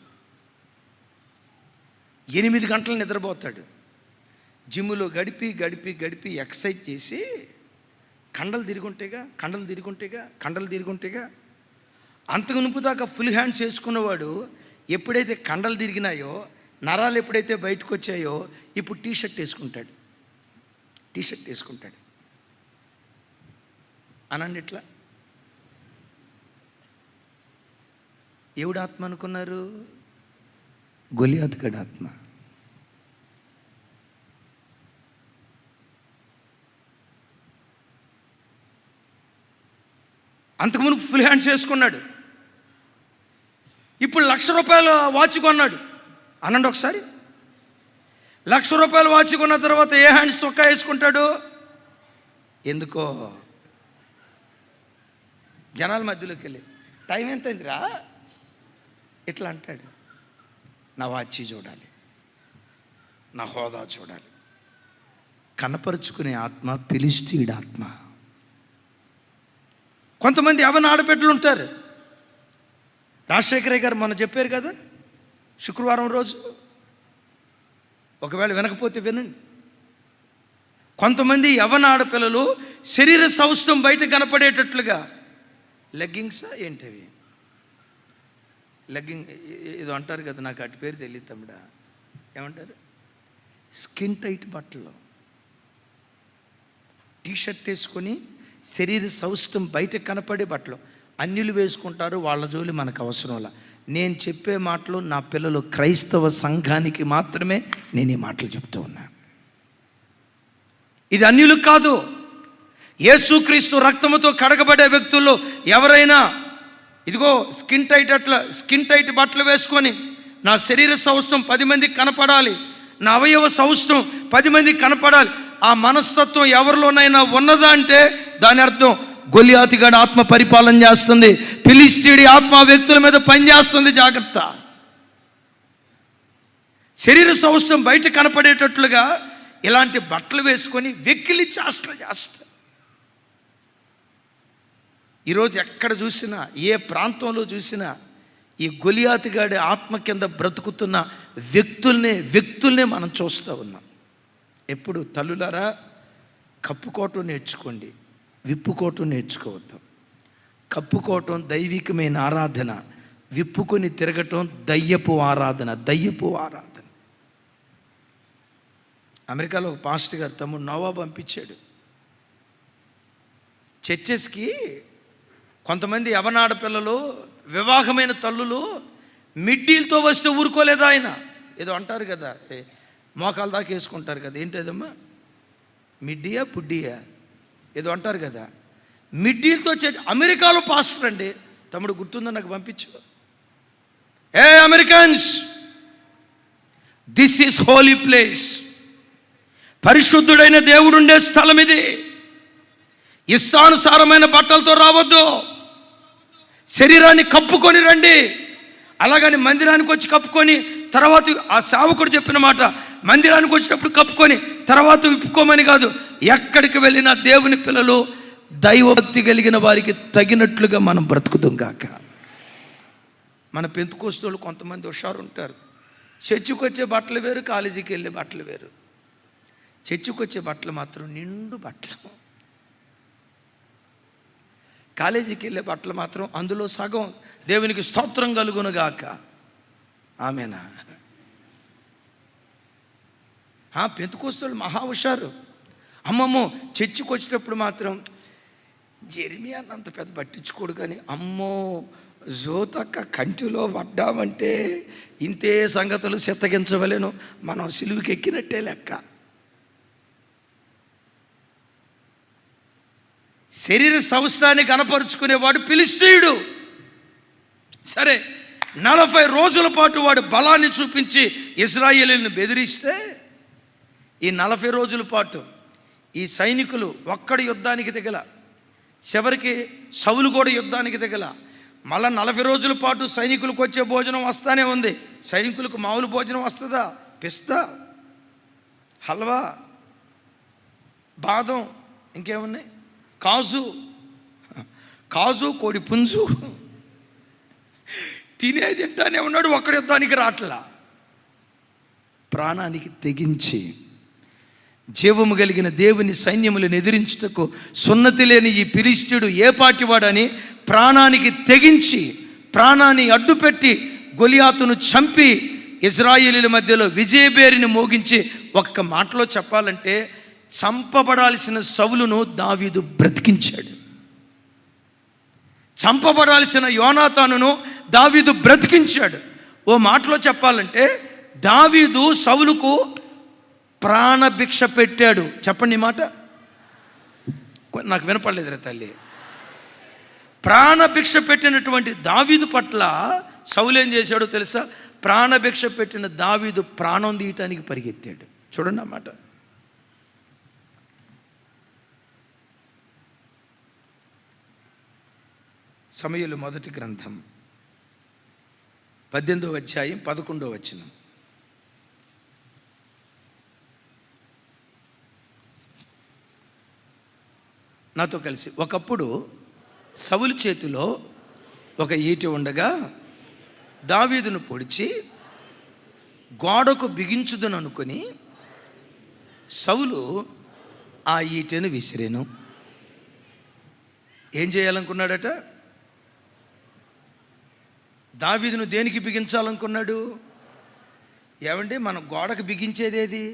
8 గంటలు నిద్రపోతాడు. జిమ్ములో గడిపి ఎక్సర్సైజ్ చేసి కండలు తిరుగుంటేగా అంతకు నుప్పు దాకా ఫుల్ హ్యాండ్స్ వేసుకున్నవాడు ఎప్పుడైతే కండలు తిరిగినాయో, నరాలు ఎప్పుడైతే బయటకు వచ్చాయో, ఇప్పుడు టీషర్ట్ వేసుకుంటాడు అనండి. ఇట్లా ఎవడు ఆత్మ అనుకున్నారు? గొలియాతుగాడి ఆత్మ. అంతకుముందు ఫుల్ హ్యాండ్స్ వేసుకున్నాడు, ఇప్పుడు 1,00,000 రూపాయల వాచ్ కొన్నాడు. అనండి ఒకసారి. 1,00,000 రూపాయలు వాచ్ కొన్న తర్వాత ఏ హ్యాండ్స్ చొక్కా వేసుకుంటాడు? ఎందుకో జనాల మధ్యలోకి వెళ్ళి టైం ఎంత అయిందిరా ఇట్లా అంటాడు. నా వాచి చూడాలి, నా హోదా చూడాలి. కనపరుచుకునే ఆత్మ ఫిలిష్తీయుడి ఆత్మ. కొంతమంది యవ్వన ఆడబిడ్డలు ఉంటారు. రాజశేఖరయ్య గారు మొన్న చెప్పారు కదా, శుక్రవారం రోజు, ఒకవేళ వినకపోతే వినండి. కొంతమంది యవ్వన ఆడపిల్లలు శరీర సౌష్ఠవం బయట కనపడేటట్లుగా లెగ్గింగ్సా ఏంటవి, లెగ్గింగ్ ఏదో అంటారు కదా, నాకు అటు పేరు తెలియదు తమ్ముడా, ఏమంటారు, స్కిన్ టైట్ బట్టలు, టీషర్ట్ వేసుకొని శరీర సౌష్ఠవం బయట కనపడే బట్టలు అన్యులు వేసుకుంటారు. వాళ్ళ జోలి మనకు అవసరంలా. నేను చెప్పే మాటలు నా పిల్లలు క్రైస్తవ సంఘానికి మాత్రమే నేను ఈ మాటలు చెప్తూ ఉన్నా. ఇది అన్యులకు కాదు. యేసుక్రీస్తు రక్తముతో కడగబడే వ్యక్తుల్లో ఎవరైనా ఇదిగో స్కిన్ టైట్ బట్టలు వేసుకొని నా శరీర సౌష్ఠవం 10 మందికి కనపడాలి, నా అవయవ సౌష్ఠవం 10 మందికి కనపడాలి, ఆ మనస్తత్వం ఎవరిలోనైనా ఉన్నదా అంటే దాని అర్థం గొలియాతుగాడి ఆత్మ పరిపాలన చేస్తుంది, ఫిలిష్తీయుడి ఆత్మ వ్యక్తుల మీద పనిచేస్తుంది. జాగ్రత్త. శరీర సౌష్ఠవం బయట కనపడేటట్లుగా ఇలాంటి బట్టలు వేసుకొని వెక్కిలి చేష్టలు చేస్తారు. ఈరోజు ఎక్కడ చూసినా, ఏ ప్రాంతంలో చూసినా ఈ గొలియాతుగాడి ఆత్మ కింద బ్రతుకుతున్న వ్యక్తుల్నే మనం చూస్తూ ఉన్నాం. ఎప్పుడు తల్లులారా, కప్పుకోవటం నేర్చుకోండి, విప్పుకోవటం నేర్చుకోవద్దు. కప్పుకోవటం దైవికమైన ఆరాధన, విప్పుకొని తిరగటం దయ్యపు ఆరాధన. అమెరికాలో ఒక పాస్టర్ గారు తమ్ముడు నోవా పంపించాడు. చర్చెస్కి కొంతమంది యవనాడ పిల్లలు, వివాహమైన తల్లులు మిడ్డీలతో వస్తే ఊరుకోలేదా ఆయన. ఏదో అంటారు కదా, మోకాల దాకా వేసుకుంటారు కదా, ఏంటదమ్మా, మిడ్డీయా పుడ్డియా ఏదో అంటారు కదా, మిడ్డీలతో అమెరికాలో పాస్టర్ అండి. తమ్ముడు గుర్తుందో నాకు పంపించు. ఏ Americans, this is holy place. పరిశుద్ధుడైన దేవుడు ఉండే స్థలం ఇది. ఇష్టానుసారమైన బట్టలతో రావద్దు. శరీరాన్ని కప్పుకొని రండి. అలాగని మందిరానికి వచ్చి కప్పుకొని తర్వాత ఆ సేవకుడు చెప్పిన మాట, మందిరానికి వచ్చినప్పుడు కప్పుకొని తర్వాత విప్పుకోమని కాదు. ఎక్కడికి వెళ్ళినా దేవుని పిల్లలు దైవభక్తి కలిగిన వారికి తగినట్లుగా మనం బ్రతుకుతాం కాక. మన పెంతుకోస్తోళ్ళు కొంతమంది హుషారు ఉంటారు. చర్చికి వచ్చే బట్టలు వేరు, కాలేజీకి వెళ్ళే బట్టలు వేరు. చర్చికి వచ్చే బట్టలు మాత్రం నిండు బట్టలు, కాలేజీకి వెళ్ళే బట్టలు మాత్రం అందులో సగం దేవునికి స్తోత్రం కలుగునుగాక. ఆమెనా? పెంతుకోస్తోళ్ళు మహా హుషారు. అమ్మమ్మో, చర్చికి వచ్చేటప్పుడు మాత్రం జెర్మియా అంత పెద్ద పట్టించుకోడు, కానీ అమ్మో జోతక్క కంటిలో పడ్డామంటే ఇంతే సంగతులు చిత్తగించవలేను, మనం సిలువుకి ఎక్కినట్టే లెక్క. శరీర సౌష్ఠాన్ని కనపరుచుకునేవాడు ఫిలిష్తీయుడు. సరే, 40 రోజుల పాటు వాడు బలాన్ని చూపించి ఇశ్రాయేలీయులను బెదిరిస్తే, ఈ 40 రోజుల పాటు ఈ సైనికులు ఒక్కడి యుద్ధానికి దిగల. చివరికి సౌలు కూడా యుద్ధానికి దిగల. మళ్ళా 40 రోజుల పాటు సైనికులకు వచ్చే భోజనం వస్తానే ఉంది. సైనికులకు మామూలు భోజనం వస్తుందా? పిస్తా, హల్వా, బాదం, ఇంకేమున్నాయి, కాజు, కోడి పుంజు తినేది తింటానే ఉన్నాడు. ఒక్కడి యుద్ధానికి రాట్లా. ప్రాణానికి తెగించి జీవము కలిగిన దేవుని సైన్యములను ఎదిరించుటకు సున్నతి లేని ఈ ఫిలిష్తీయుడు ఏ పాటివాడని ప్రాణానికి తెగించి, ప్రాణాన్ని అడ్డుపెట్టి గొలియాతును చంపి ఇశ్రాయేలీయుల మధ్యలో విజయబేరిని మోగించి, ఒక్క మాటలో చెప్పాలంటే చంపబడాల్సిన సౌలును దావీదు బ్రతికించాడు. చంపబడాల్సిన యోనాతానును దావీదు బ్రతికించాడు. ఓ మాటలో చెప్పాలంటే దావీదు సౌలుకు ప్రాణభిక్ష పెట్టాడు. చెప్పండి ఈ మాట, నాకు వినపడలేదురా తల్లి. ప్రాణభిక్ష పెట్టినటువంటి దావీదు పట్ల సౌలు ఏం చేశాడో తెలుసా? ప్రాణభిక్ష పెట్టిన దావీదు ప్రాణం తీయటానికి పరిగెత్తాడు. చూడండి అన్నమాట. సమూయేలు మొదటి గ్రంథం 18వ అధ్యాయం 11వ వచనం. నాతో కలిసి. ఒకప్పుడు సౌలు చేతిలో ఒక ఈటె ఉండగా దావీదును పొడిచి గోడకు బిగించుదని అనుకుని సౌలు ఆ ఈటెను విసిరెను. ఏం చేయాలనుకున్నాడట? దావీదును దేనికి బిగించాలనుకున్నాడు? ఏమండి, మనం గోడకు బిగించేదేది?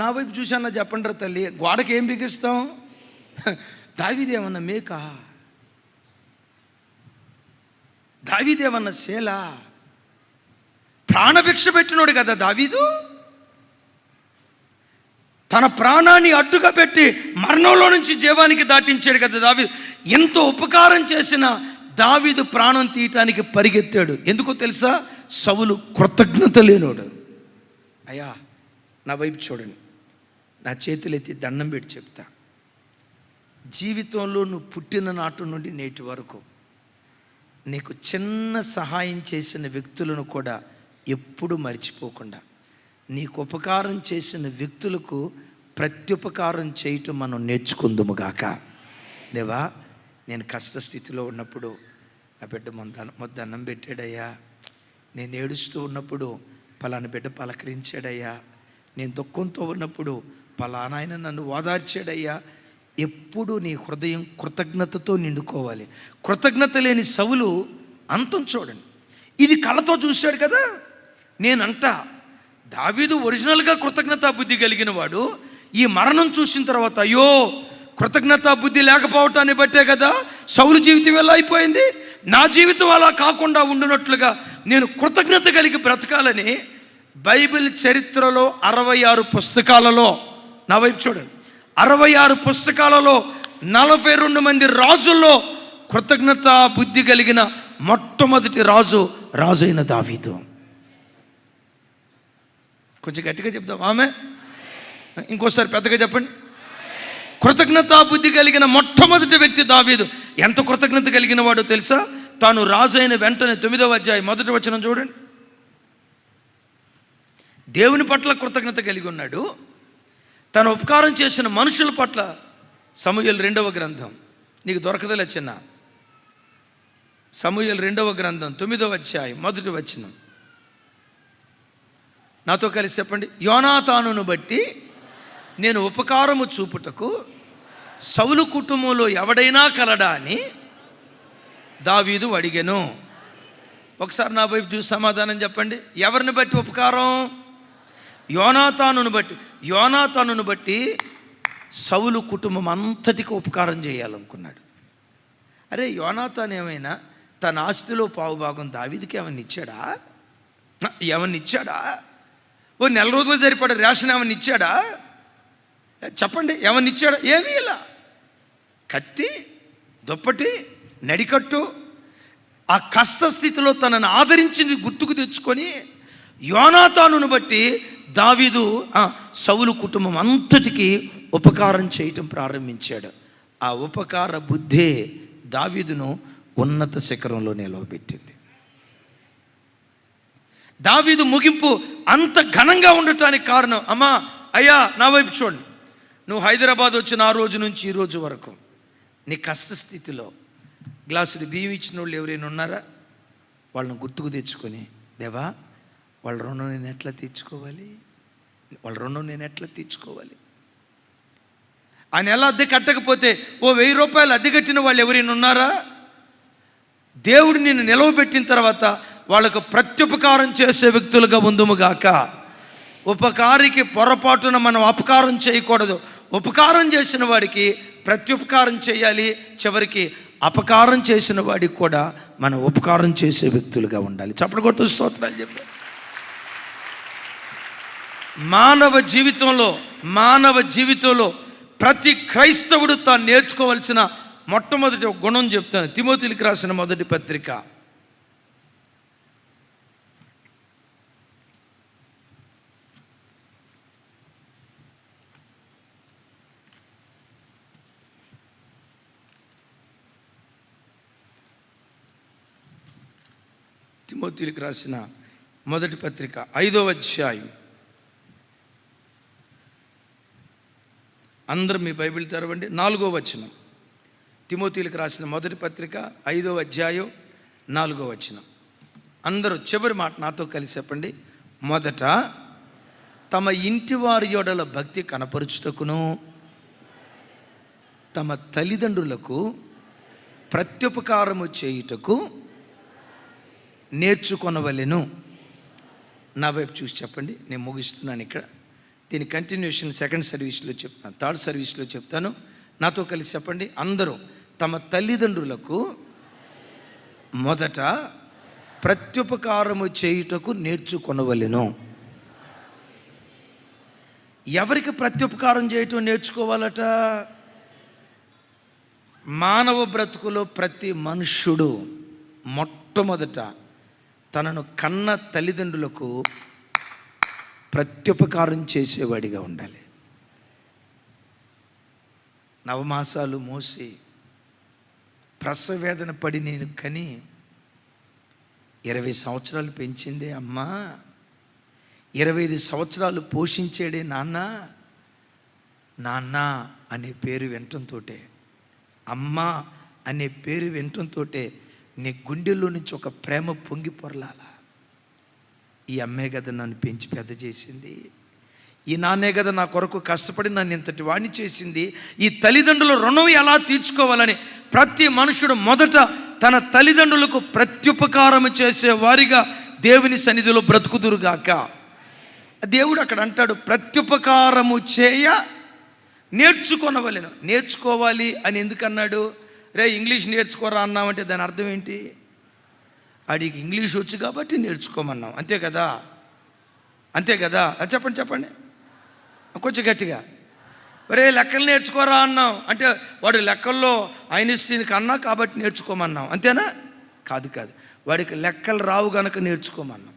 నా వైపు చూసానా చెప్పండి రా తల్లి. గోడకి ఏం బిగిస్తాం? దావీదేమన్నా మేక? దావీదేమన్నా శేల? ప్రాణభిక్ష పెట్టినోడు కదా దావీదు. తన ప్రాణాన్ని అడ్డుగా పెట్టి మరణంలో నుంచి జీవానికి దాటించాడు కదా దావీదు. ఎంతో ఉపకారం చేసిన దావీదు ప్రాణం తీయటానికి పరిగెత్తాడు. ఎందుకో తెలుసా? సౌలు కృతజ్ఞత లేనోడు. అయ్యా, నా వైపు చూడండి, నా చేతులెత్తి దండం పెట్టి చెప్తా. జీవితంలో నువ్వు పుట్టిన నాటి నుండి నేటి వరకు నీకు చిన్న సహాయం చేసిన వ్యక్తులను కూడా ఎప్పుడు మర్చిపోకుండా, నీకు ఉపకారం చేసిన వ్యక్తులకు ప్రత్యుపకారం చేయటం మనం నేర్చుకుందుముగాక. దేవా, నేను కష్టస్థితిలో ఉన్నప్పుడు ఆ బిడ్డ మొద్ద అన్నం పెట్టాడయ్యా. నేను ఏడుస్తూ ఉన్నప్పుడు పలానా బిడ్డ పలకరించాడయ్యా. నేను దుఃఖంతో ఉన్నప్పుడు పలానా ఆయన నన్ను ఓదార్చాడయ్యా. ఎప్పుడు నీ హృదయం కృతజ్ఞతతో నిండుకోవాలి. కృతజ్ఞత లేని సౌలు అంతం చూడండి. ఇది కళ్ళతో చూశాడు కదా. నేనంట దావీదు ఒరిజినల్గా కృతజ్ఞతా బుద్ధి కలిగిన వాడు. ఈ మరణం చూసిన తర్వాత అయ్యో, కృతజ్ఞతా బుద్ధి లేకపోవటాన్ని బట్టే కదా సౌలు జీవితం ఎలా అయిపోయింది. నా జీవితం అలా కాకుండా ఉండునట్లుగా నేను కృతజ్ఞత కలిగి బ్రతకాలని బైబిల్ చరిత్రలో 66 పుస్తకాలలో, నా వైపు చూడండి, 66 పుస్తకాలలో 42 మంది రాజుల్లో కృతజ్ఞత బుద్ధి కలిగిన మొట్టమొదటి రాజైన దావీదు. కొంచెం గట్టిగా చెప్దాం ఆమె. ఇంకోసారి పెద్దగా చెప్పండి. కృతజ్ఞతా బుద్ధి కలిగిన మొట్టమొదటి వ్యక్తి దావీదు. ఎంత కృతజ్ఞత కలిగిన వాడో తెలుసా? తాను రాజైన వెంటనే 9వ అధ్యాయం 1వ వచనం చూడండి. దేవుని పట్ల కృతజ్ఞత కలిగి ఉన్నాడు. తను ఉపకారం చేసిన మనుషుల పట్ల. సమూయేలు 2వ గ్రంథం, నీకు దొరకదలే చిన్న. సమూయేలు 2వ గ్రంథం 9వ అధ్యాయం 1వ వచనం. నాతో కలిసి చెప్పండి. యోనాతానును బట్టి నేను ఉపకారము చూపుటకు సౌలు కుటుంబంలో ఎవడైనా కలడా అని దావీదు అడిగెను. ఒకసారి నా వైపు చూసి సమాధానం చెప్పండి. ఎవరిని బట్టి ఉపకారం? యోనాతానును బట్టి. యోనాతానును బట్టి సౌలు కుటుంబం అంతటికి ఉపకారం చేయాలనుకున్నాడు. అరే, యోనాతాను ఏమైనా తన ఆస్తిలో పావుభాగం దావీదుకి ఏమన్నా ఇచ్చాడా? ఏమన్నా ఇచ్చాడా? ఓ నెల రోజులు సరిపడే రేషన్ ఏమన్నా ఇచ్చాడా? చెప్పండి, ఏమన్నా ఇచ్చాడా? ఏమీ ఇలా. కత్తి, దుప్పటి, నడికట్టు, ఆ కష్టస్థితిలో తనను ఆదరించింది గుర్తుకు తెచ్చుకొని యోనాతానును బట్టి దావీదు సౌలు కుటుంబం అంతటికి ఉపకారం చేయటం ప్రారంభించాడు. ఆ ఉపకార బుద్ధే దావీదును ఉన్నత శిఖరంలో నిలవబెట్టింది. దావీదు ముగింపు అంత ఘనంగా ఉండటానికి కారణం, అమ్మా, అయ్యా, నా వైపు చూడండి. నువ్వు హైదరాబాద్ వచ్చిన ఆ రోజు నుంచి ఈ రోజు వరకు నీ కష్టస్థితిలో గ్లాసులు బియ్యం ఇచ్చిన వాళ్ళు ఎవరైనా ఉన్నారా? వాళ్ళని గుర్తుకు తెచ్చుకొని, దేవా, వాళ్ళ రుణం నేను ఎట్లా తీర్చుకోవాలి? వాళ్ళ రుణం నేను ఎట్లా తీర్చుకోవాలి? ఆ నెల అద్దె కట్టకపోతే ఓ 1000 రూపాయలు అద్దె కట్టిన వాళ్ళు ఎవరైనా ఉన్నారా? దేవుడు నిన్ను నిలవబెట్టిన తర్వాత వాళ్ళకు ప్రత్యుపకారం చేసే వ్యక్తులుగా ఉందుముగాక. ఉపకారికి పొరపాటున మనం అపకారం చేయకూడదు. ఉపకారం చేసిన వాడికి ప్రత్యుపకారం చేయాలి. చివరికి అపకారం చేసిన వాడికి కూడా మనం ఉపకారం చేసే వ్యక్తులుగా ఉండాలి. చప్పటి కొట్టు స్తోత్రాలు చెప్పి. మానవ జీవితంలో ప్రతి క్రైస్తవుడు తాను నేర్చుకోవాల్సిన మొట్టమొదటి గుణం చెప్తాను. తిమోతికి రాసిన మొదటి పత్రిక తిమోతికి రాసిన మొదటి పత్రిక 5వ అధ్యాయం. అందరూ మీ బైబిల్ తెరవండి. 4వ వచనం. తిమోతికి రాసిన మొదటి పత్రిక 5వ అధ్యాయం 4వ వచనం. అందరూ చివరి మాట నాతో కలిసి చెప్పండి. మొదట తమ ఇంటి వారి యొడల భక్తి కనపరుచుటకును తమ తల్లిదండ్రులకు ప్రత్యుపకారము చేయుటకు నేర్చుకొనవలెను. నా వైపు చూసి చెప్పండి. నేను ముగిస్తున్నాను ఇక్కడ. దీని కంటిన్యూషన్ సెకండ్ సర్వీస్లో చెప్తాను, థర్డ్ సర్వీస్లో చెప్తాను. నాతో కలిసి చెప్పండి. అందరూ తమ తల్లిదండ్రులకు మొదట ప్రత్యుపకారము చేయుటకు నేర్చుకొనవలెను. ఎవరికి ప్రత్యుపకారం చేయటం నేర్చుకోవాలట? మానవ బ్రతుకులో ప్రతి మనుష్యుడు మొట్టమొదట తనను కన్న తల్లిదండ్రులకు ప్రత్యుపకారం చేసేవాడిగా ఉండాలి. నవమాసాలు మోసి ప్రసవేదన పడి నేను కని 20 సంవత్సరాలు పెంచిందే అమ్మ, 25 సంవత్సరాలు పోషించేడే నాన్న. నాన్న అనే పేరు వినటంతో, అమ్మ అనే పేరు వినటంతో నీ గుండెల్లో నుంచి ఒక ప్రేమ పొంగి పొరలాల. ఈ అమ్మే కదా నన్ను పెంచి పెద్ద చేసింది, ఈ నాన్నే కదా నా కొరకు కష్టపడి నన్ను ఇంతటి వాడిని చేసింది. ఈ తల్లిదండ్రుల రుణం ఎలా తీర్చుకోవాలని ప్రతి మనుషుడు మొదట తన తల్లిదండ్రులకు ప్రత్యుపకారం చేసే వారిగా దేవుని సన్నిధిలో బ్రతుకుదురుగాక. దేవుడు అక్కడ అంటాడు, ప్రత్యుపకారము చేయ నేర్చుకొనవలెను. నేర్చుకోవాలి అని ఎందుకన్నాడు? రే ఇంగ్లీష్ నేర్చుకోరా అన్నామంటే దాని అర్థం ఏంటి? ఆడికి ఇంగ్లీష్ వచ్చు కాబట్టి నేర్చుకోమన్నాం, అంతే కదా? అంతే కదా? చెప్పండి చెప్పండి కొంచెం గట్టిగా. ఒరే లెక్కలు నేర్చుకోరా అన్నాం అంటే వాడు లెక్కల్లో ఐన్స్టీన్ కన్నా కాబట్టి నేర్చుకోమన్నాం, అంతేనా? కాదు కాదు. వాడికి లెక్కలు రావు గనక నేర్చుకోమన్నాం,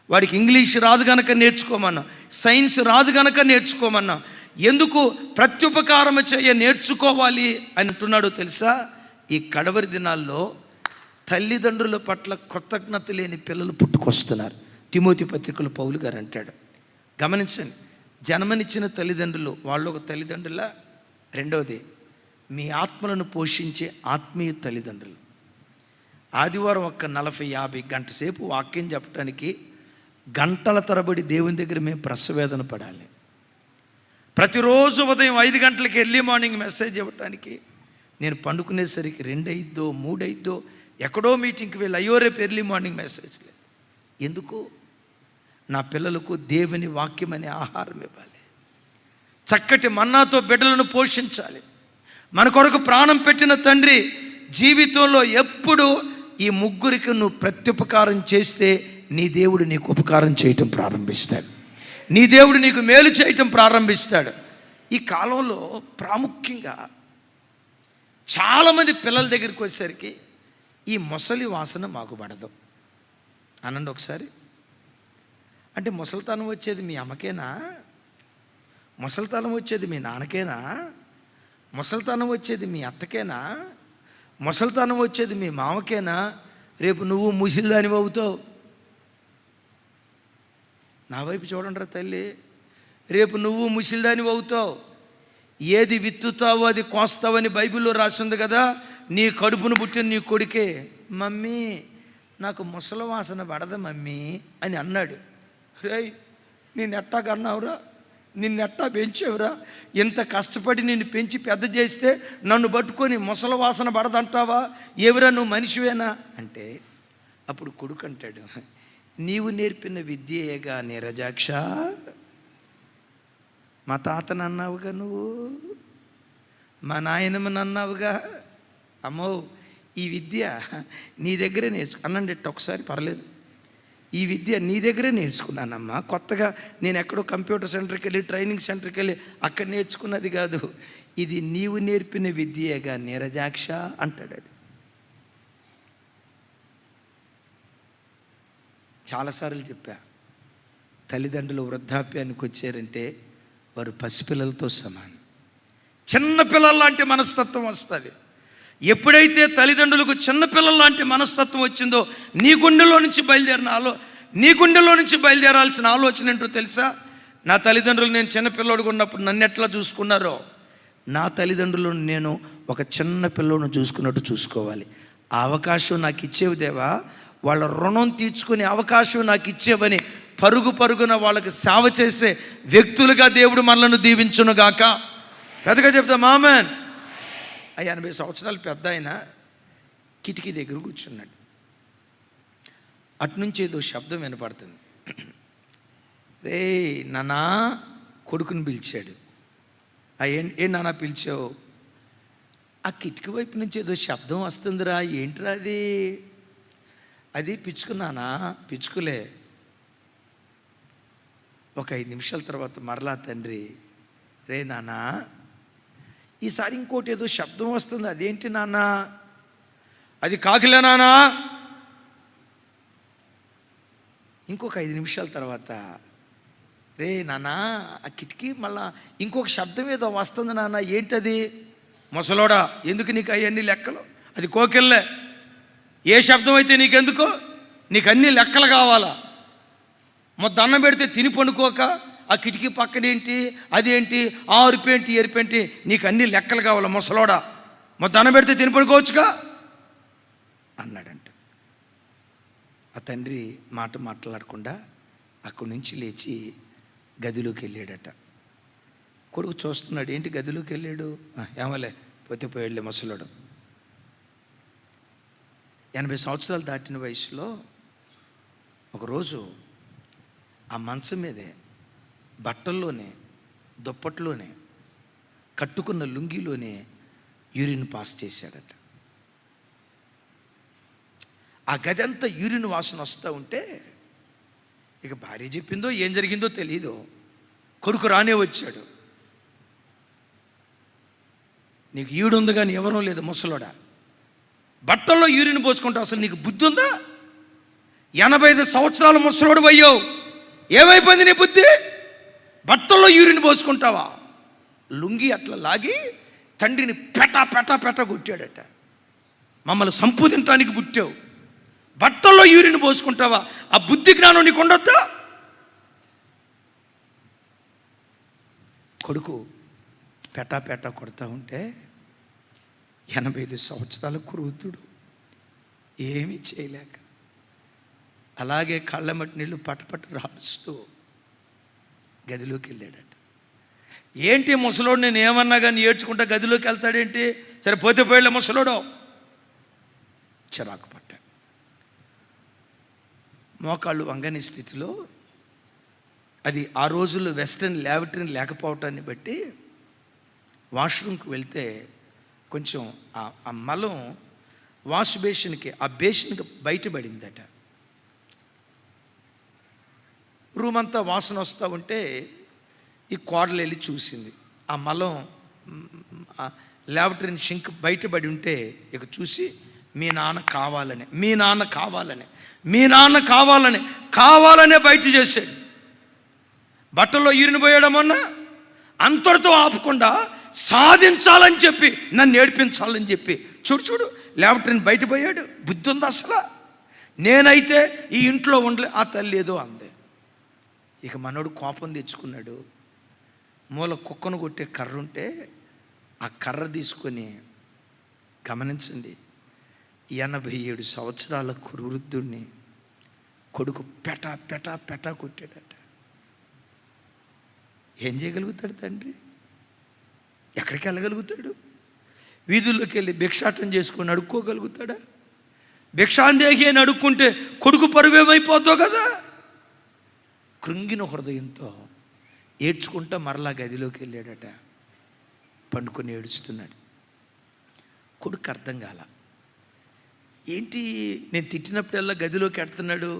వాడికి ఇంగ్లీష్ రాదు గనక నేర్చుకోమన్నాం, సైన్స్ రాదు గనక నేర్చుకోమన్నాం. ఎందుకు ప్రత్యుపకారం చేయ నేర్చుకోవాలి అని అంటున్నాడో తెలుసా? ఈ కడవరి దినాల్లో తల్లిదండ్రుల పట్ల కృతజ్ఞత లేని పిల్లలు పుట్టుకొస్తున్నారు. తిమోతి పత్రికలో పౌలు గారు అంటాడు, గమనించండి, జన్మనిచ్చిన తల్లిదండ్రులు వాళ్ళు ఒక తల్లిదండ్రుల, రెండవది మీ ఆత్మలను పోషించే ఆత్మీయ తల్లిదండ్రులు. ఆదివారం ఒక్క 40-50 గంట సేపు వాక్యం చెప్పడానికి గంటల తరబడి దేవుని దగ్గర మేము ప్రసవేదన పడాలి. ప్రతిరోజు ఉదయం 5 గంటలకి ఎర్లీ మార్నింగ్ మెసేజ్ ఇవ్వటానికి నేను పండుకునేసరికి 2 అయిద్దో 3 అయిద్దో, ఎక్కడో మీటింగ్కి వెళ్ళి అయ్యో రేపు ఎర్లీ మార్నింగ్ మెసేజ్ లేదు. ఎందుకు? నా పిల్లలకు దేవుని వాక్యం అనే ఆహారం ఇవ్వాలి, చక్కటి మన్నాతో బిడ్డలను పోషించాలి. మన కొరకు ప్రాణం పెట్టిన తండ్రి జీవితంలో ఎప్పుడు ఈ ముగ్గురికి నువ్వు ప్రత్యుపకారం చేస్తే నీ దేవుడు నీకు ఉపకారం చేయటం ప్రారంభిస్తాడు, నీ దేవుడు నీకు మేలు చేయటం ప్రారంభిస్తాడు. ఈ కాలంలో ప్రాముఖ్యంగా చాలామంది పిల్లల దగ్గరికి వచ్చేసరికి ఈ ముసలి వాసన మాకు పడదు అనండి ఒకసారి. అంటే ముసలితనం వచ్చేది మీ అమ్మకేనా? ముసలితనం వచ్చేది మీ నాన్నకేనా? ముసలితనం వచ్చేది మీ అత్తకేనా? ముసలితనం వచ్చేది మీ మామకేనా? రేపు నువ్వు ముసిలిదానివి అవుతావు. నా వైపు చూడండిరా తల్లి, రేపు నువ్వు ముసిలిదానివి అవుతావు. ఏది విత్తుతావో అది కోస్తావని బైబిల్లో రాసింది కదా. నీ కడుపును పుట్టిన నీ కొడుకే, మమ్మీ నాకు ముసలి వాసన పడదు మమ్మీ అని అన్నాడు. రేయ్ నిన్నెట్టా కన్నావురా, నిన్నెట్టా పెంచావురా, ఇంత కష్టపడి నిన్ను పెంచి పెద్ద చేస్తే నన్ను పట్టుకొని ముసలి వాసన పడదంటావా? ఎవరా నువ్వు మనిషివేనా అంటే అప్పుడు కొడుకు అంటాడు, నీవు నేర్పిన విద్యేగా నీరజాక్ష, మా తాతను అన్నావుగా, నువ్వు మా నాయనమ్మని అన్నావుగా, అమ్మో ఈ విద్య నీ దగ్గరే అనండి ఒకసారి పర్లేదు, ఈ విద్య నీ దగ్గరే నేర్చుకున్నానమ్మా. కొత్తగా నేను ఎక్కడో కంప్యూటర్ సెంటర్కి వెళ్ళి ట్రైనింగ్ సెంటర్కి వెళ్ళి అక్కడ నేర్చుకున్నది కాదు, ఇది నీవు నేర్పిన విద్యేగా నీరజాక్ష అంటాడు. చాలాసార్లు చెప్పా, తల్లిదండ్రులు వృద్ధాప్యానికి వచ్చారంటే వారు పసిపిల్లలతో సమానం. చిన్నపిల్లల లాంటి మనస్తత్వం వస్తుంది. ఎప్పుడైతే తల్లిదండ్రులకు చిన్నపిల్లల లాంటి మనస్తత్వం వచ్చిందో నీ గుండెలో నుంచి బయలుదేరాల్సిన ఆలోచన ఏంటో తెలుసా? నా తల్లిదండ్రులు నేను చిన్నపిల్లోడుగా ఉన్నప్పుడు నన్ను ఎట్లా చూసుకున్నారో నా తల్లిదండ్రులను నేను ఒక చిన్న పిల్లోడును చూసుకున్నట్టు చూసుకోవాలి. ఆ అవకాశం నాకు ఇచ్చేవి దేవా, వాళ్ళ రుణం తీర్చుకునే అవకాశం నాకు ఇచ్చేవని పరుగున వాళ్ళకి సేవ చేసే వ్యక్తులుగా దేవుడు మనలను దీవించునుగాక. పెద్దగా చెప్తాం ఆమేన్. 80 సంవత్సరాలు పెద్ద ఆయన కిటికీ దగ్గర కూర్చున్నాడు. అటునుంచి ఏదో శబ్దం వినపడుతుంది. రే నానా కొడుకుని పిలిచాడు. ఏ నానా పిలిచావు? ఆ కిటికీ వైపు నుంచి ఏదో శబ్దం వస్తుందిరా, ఏంట్రా అది? అది పిచ్చుకున్నానా? పిచ్చుకులే. ఒక 5 నిమిషాల తర్వాత మరలా తండ్రి, రే నానా ఈసారి ఇంకోటి ఏదో శబ్దం వస్తుంది, అదేంటి నాన్న? అది కాకిలే నానా. ఇంకొక 5 నిమిషాల తర్వాత, రే నానా ఆ కిటికీ మళ్ళా ఇంకొక శబ్దం ఏదో వస్తుంది నాన్న, ఏంటది? ముసలోడా ఎందుకు నీకు అవన్నీ లెక్కలు? అది కోకిల్లే. ఏ శబ్దం అయితే నీకెందుకో? నీకు అన్ని లెక్కలు కావాలా? మొత్తం అన్నం పెడితే తిని పండుకోక ఆ కిటికీ పక్కనేంటి, అదేంటి, ఆ అరుపేంటి, ఎరుపేంటి, నీకు అన్ని లెక్కలు కావాలా ముసలోడా? మొత్తం అన్నం పెడితే తిని పడుకోవచ్చుగా అన్నాడంట. ఆ తండ్రి మాట్లాడకుండా అక్కడి నుంచి లేచి గదిలోకి వెళ్ళాడట. కొడుకు చూస్తున్నాడు, ఏంటి గదిలోకి వెళ్ళాడు? ఏమలే పోతే పోయాడులే ముసలోడు. 80 సంవత్సరాలు దాటిన వయసులో ఒకరోజు ఆ మంచం మీదే బట్టల్లోనే దుప్పట్లోనే కట్టుకున్న లుంగిలోనే యూరిన్ పాస్ చేశాడట. ఆ గది అంతా యూరిన్ వాసన వస్తూ ఉంటే ఇక భార్య చెప్పిందో ఏం జరిగిందో తెలీదు, కొడుకు రానే వచ్చాడు. నీకు ఈడుంది కానీ ఎవరూ లేదు ముసలోడా, బట్టల్లో యూరిన్ పోసుకుంటావు, అసలు నీకు బుద్ధి ఉందా? 85 సంవత్సరాల ముసలోడు అయ్యావు, ఏమైపోయింది నీ బుద్ధి? బట్టల్లో యూరిన్ పోసుకుంటావా? లుంగి అట్లా లాగి తండ్రిని పెట కొట్టాడట. మమ్మల్ని సంపూదించడానికి పుట్టావు, బట్టల్లో యూరిన్ పోసుకుంటావా? ఆ బుద్ధి జ్ఞానం నీకు ఉండొద్దా? కొడుకు పెట కొడతా ఉంటే 85 సంవత్సరాల వృద్ధుడు ఏమీ చేయలేక అలాగే కళ్ళమటి నీళ్ళు పటపట రాలుస్తూ గదిలోకి వెళ్ళాడట. ఏంటి ముసలోడు, నేను ఏమన్నా కానీ ఏడ్చుకుంటా గదిలోకి వెళ్తాడేంటి? సరే పోతే పోయాడు ముసలోడు. చిరాకు పట్టాడు. మోకాళ్ళు వంగని స్థితిలో, అది ఆ రోజుల్లో వెస్టర్న్ ల్యాబరేటరీ లేకపోవటాన్ని బట్టి వాష్రూమ్కి వెళ్తే కొంచెం ఆ మలం వాష్ బేషన్కి, ఆ బేషన్కి బయటపడిందట. రూమ్ అంతా వాసన వస్తూ ఉంటే ఈ కోడలు వెళ్ళి చూసింది. ఆ మలం ల్యాబరేటరీ షింక్ బయటపడి ఉంటే ఇక చూసి మీ నాన్న కావాలనే బయట చేశాడు. బట్టల్లో యూరిన్ పోయడమన్నా అంతటితో ఆపకుండా సాధించాలని చెప్పి, నన్ను ఏడిపించాలని చెప్పి చూడు ల్యాబరేటరీని బయటపోయాడు. బుద్ధి ఉందా అసలు? నేనైతే ఈ ఇంట్లో ఉండలే, ఆ తల్లి ఏదో అంది. ఇక మనోడు కోపం తెచ్చుకున్నాడు. మూల కుక్కను కొట్టే కర్ర ఉంటే ఆ కర్ర తీసుకొని, గమనించండి, 87 సంవత్సరాల వృద్ధుడిని కొడుకు పెట కొట్టాడట. ఏం చేయగలుగుతాడు తండ్రి? ఎక్కడికి వెళ్ళగలుగుతాడు? వీధుల్లోకి వెళ్ళి భిక్షాటం చేసుకొని అడుక్కోగలుగుతాడా? భిక్షాందేహి అని అడుక్కుంటే కొడుకు పరువేమైపోతావు కదా. కృంగిన హృదయంతో ఏడ్చుకుంటా మరలా గదిలోకి వెళ్ళాడట. పండుకొని ఏడుస్తున్నాడు. కొడుకు అర్థం కాల, ఏంటి నేను తిట్టినప్పుడల్లా గదిలోకి వెళ్తున్నాడు,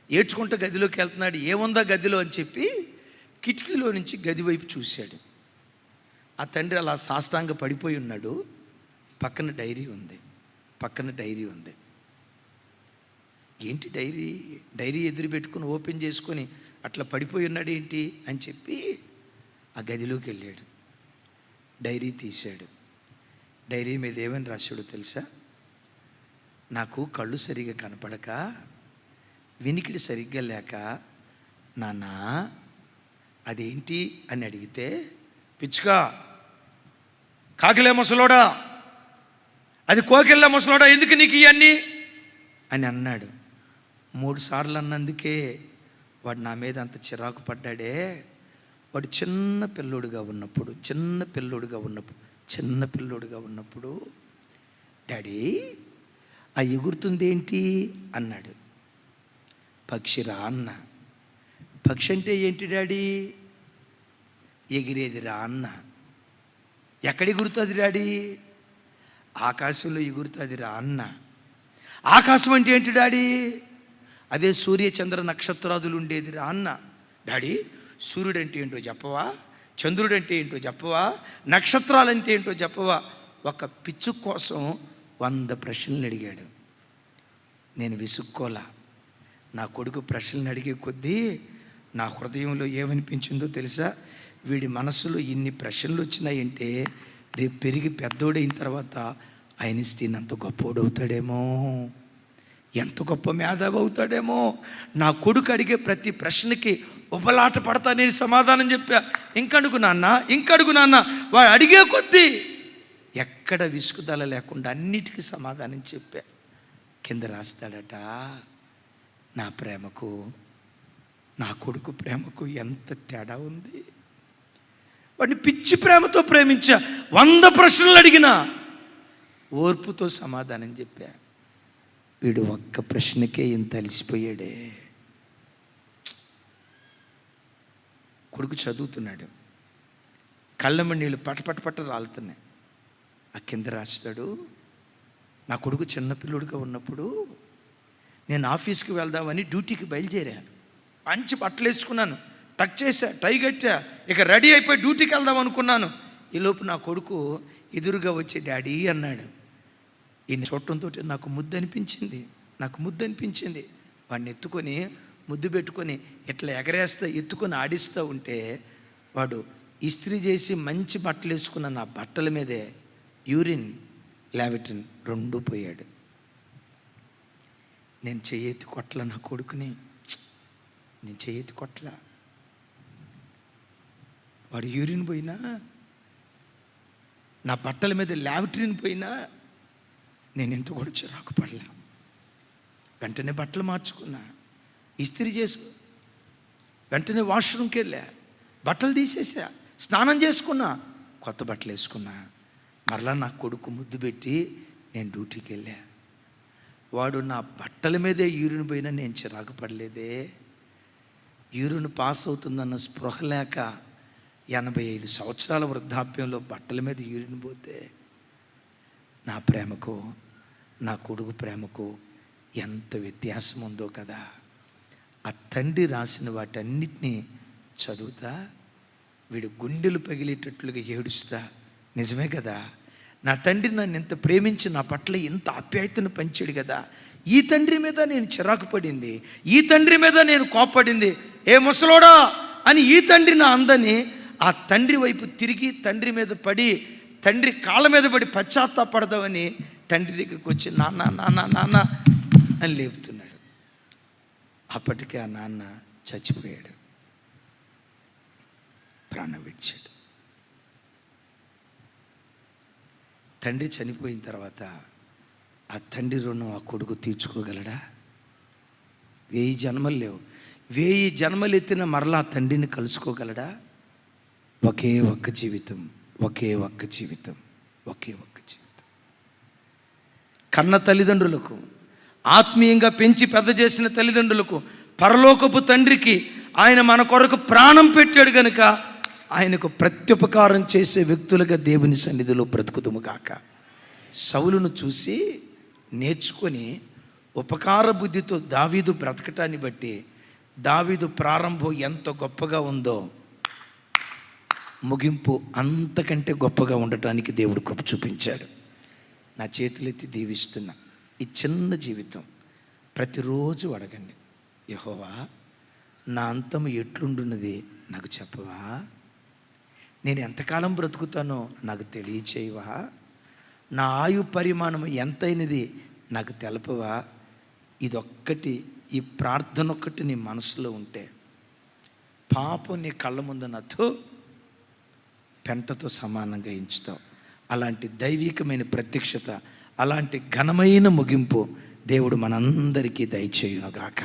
ఏడ్చుకుంటా గదిలోకి వెళ్తున్నాడు, ఏముందా గదిలో అని చెప్పి కిటికీలో నుంచి గది వైపు చూశాడు. ఆ తండ్రి అలా సాష్టాంగ పడిపోయి ఉన్నాడు. పక్కన డైరీ ఉంది. ఏంటి డైరీ ఎదురు పెట్టుకుని ఓపెన్ చేసుకొని అట్లా పడిపోయి ఉన్నాడు ఏంటి అని చెప్పి ఆ గదిలోకి వెళ్ళాడు. డైరీ తీశాడు. డైరీ మీద ఏమని రాశాడో తెలుసా? నాకు కళ్ళు సరిగ్గా కనపడక, వినికిడి సరిగ్గా లేక, నాన్న అదేంటి అని అడిగితే, పిచ్చుకా, కాకిలే ముసలోడా, అది కోకిళ్ళ ముసలోడా, ఎందుకు నీకు ఇవన్నీ అని అన్నాడు. 3 సార్లు అన్నందుకే వాడు నా మీద అంత చిరాకు పడ్డాడే. వాడు చిన్న పిల్లోడుగా ఉన్నప్పుడు డాడీ ఆ ఎగురుతుంది ఏంటి అన్నాడు. పక్షిరా అన్న. పక్షి అంటే ఏంటి డాడీ? ఎగిరేది రా అన్న. ఎక్కడ ఎగురుతుంది డాడీ? ఆకాశంలో ఎగురుతుంది రా అన్న. ఆకాశం అంటే ఏంటి డాడీ? అదే సూర్య చంద్ర నక్షత్రాదులు ఉండేది రా అన్న. డాడీ సూర్యుడు అంటే ఏంటో చెప్పవా? చంద్రుడు అంటే ఏంటో చెప్పవా? నక్షత్రాలు అంటే ఏంటో చెప్పవా? ఒక పిచ్చు కోసం 100 ప్రశ్నలు అడిగాడు. నేను విసుక్కోలా. నా కొడుకు ప్రశ్నలు అడిగే కొద్దీ నా హృదయంలో ఏమనిపించిందో తెలుసా? వీడి మనసులో ఇన్ని ప్రశ్నలు వచ్చినాయంటే రేపు పెరిగి పెద్దోడైన తర్వాత ఐన్స్టీన్ అంత గొప్పోడవుతాడేమో, ఎంత గొప్ప మేధావి అవుతాడేమో. నా కొడుకు అడిగే ప్రతి ప్రశ్నకి ఉబలాట పడతా నేను సమాధానం చెప్పా. ఇంకడుగు నాన్న. వాడు అడిగే కొద్దీ ఎక్కడ విసుగుదల లేకుండా అన్నిటికీ సమాధానం చెప్పా. కింద రాస్తాడట, నా ప్రేమకు నా కొడుకు ప్రేమకు ఎంత తేడా ఉంది. వాడిని పిచ్చి ప్రేమతో ప్రేమించా. 100 ప్రశ్నలు అడిగినా ఓర్పుతో సమాధానం చెప్పా. వీడు ఒక్క ప్రశ్నకే ఇంత అలిసిపోయాడే. కొడుకు చదువుతున్నాడు, కళ్ళమ్మ నీళ్ళు పటపట రాలుతున్నాయి. ఆ కింద రాస్తాడు, నా కొడుకు చిన్నపిల్లుడిగా ఉన్నప్పుడు నేను ఆఫీస్కి వెళ్దామని డ్యూటీకి బయలుదేరాను. మంచి బట్టలు వేసుకున్నాను, టక్ చేశా, టై కట్టా, ఇక రెడీ అయిపోయి డ్యూటీకి వెళ్దాం అనుకున్నాను. ఈలోపు నా కొడుకు ఎదురుగా వచ్చి డాడీ అన్నాడు. ఈయన చూడటంతో నాకు ముద్దు అనిపించింది. వాడిని ఎత్తుకొని ముద్దు పెట్టుకొని ఇట్లా ఎత్తుకొని ఆడిస్తూ ఉంటే వాడు ఇస్త్రీ చేసి మంచి బట్టలు వేసుకున్న నా బట్టల మీదే యూరిన్, లావిట్రిన్ 2 పోయాడు. నేను చెయ్యెత్తి కొట్టల నా కొడుకుని, వాడు యూరిన్ పోయినా, నా బట్టల మీద లావిట్రిన్ పోయినా నేను ఎంత కూడా చిరాకు పడలా. వెంటనే బట్టలు మార్చుకున్నా, ఇస్త్రీ చేసు, వెంటనే వాష్రూమ్కి వెళ్ళా, బట్టలు తీసేసా, స్నానం చేసుకున్నా, కొత్త బట్టలు వేసుకున్నా. మరలా నా కొడుకు ముద్దు పెట్టి నేను డ్యూటీకి వెళ్ళా. వాడు నా బట్టల మీదే యూరిన్ పోయినా నేను చిరాకు పడలేదే. యూరిన్ పాస్ అవుతుందన్న స్పృహ లేక 85 సంవత్సరాల వృద్ధాప్యంలో బట్టల మీద యూరిన్ పోతే నా ప్రేమకు నా కొడుకు ప్రేమకు ఎంత వ్యత్యాసం ఉందో కదా. ఆ తండ్రి రాసిన వాటన్నిటినీ చదువుతా వీడు గుండెలు పగిలేటట్లుగా ఏడుస్తా. నిజమే కదా, నా తండ్రి నన్ను ఎంత ప్రేమించి నా పట్ల ఎంత ఆప్యాయతను పంచాడు కదా. ఈ తండ్రి మీద నేను చిరాకు పడింది, ఈ తండ్రి మీద నేను కోప్పడింది, ఏ ముసలోడా అని ఈ తండ్రి నా అందని ఆ తండ్రి వైపు తిరిగి తండ్రి మీద పడి, తండ్రి కాళ్ళ మీద పడి పశ్చాత్తాపడదామని తండ్రి దగ్గరికి వచ్చి నాన్న నాన్న నాన్న అని లేపుతున్నాడు. అప్పటికే ఆ నాన్న చచ్చిపోయాడు, ప్రాణం విడిచాడు. తండ్రి చనిపోయిన తర్వాత ఆ తండ్రి రుణం ఆ కొడుకు తీర్చుకోగలడా? 1000 జన్మలు లేవు, 1000 జన్మలు ఎత్తిన మరలా ఆ తండ్రిని కలుసుకోగలడా? ఒకే ఒక్క జీవితం. కన్న తల్లిదండ్రులకు, ఆత్మీయంగా పెంచి పెద్ద చేసిన తల్లిదండ్రులకు, పరలోకపు తండ్రికి ఆయన మన కొరకు ప్రాణం పెట్టాడు కనుక ఆయనకు ప్రత్యుపకారం చేసే వ్యక్తులుగా దేవుని సన్నిధిలో బ్రతుకుదుము గాక. సౌలును చూసి నేర్చుకొని ఉపకార బుద్ధితో దావీదు బ్రతకటాన్ని బట్టి దావీదు ప్రారంభం ఎంత గొప్పగా ఉందో ముగింపు అంతకంటే గొప్పగా ఉండటానికి దేవుడు కృప చూపించాడు. నా చేతులెత్తి దీవిస్తున్నా. ఈ చిన్న జీవితం ప్రతిరోజు అడగండి, యెహోవా నా అంతం ఎట్లుండున్నది నాకు చెప్పవా? నేను ఎంతకాలం బ్రతుకుతానో నాకు తెలియచేయవా? నా ఆయు పరిమాణం ఎంతైనది నాకు తెలపవా? ఇదొక్కటి, ఈ ప్రార్థన ఒక్కటి నీ మనసులో ఉంటే పాపం నీ కళ్ళ ముందు నథు పెంటతో సమానంగా ఎంచుతావు. అలాంటి దైవికమైన ప్రత్యక్షత, అలాంటి ఘనమైన ముగింపు దేవుడు మనందరికీ దయచేయునుగాక.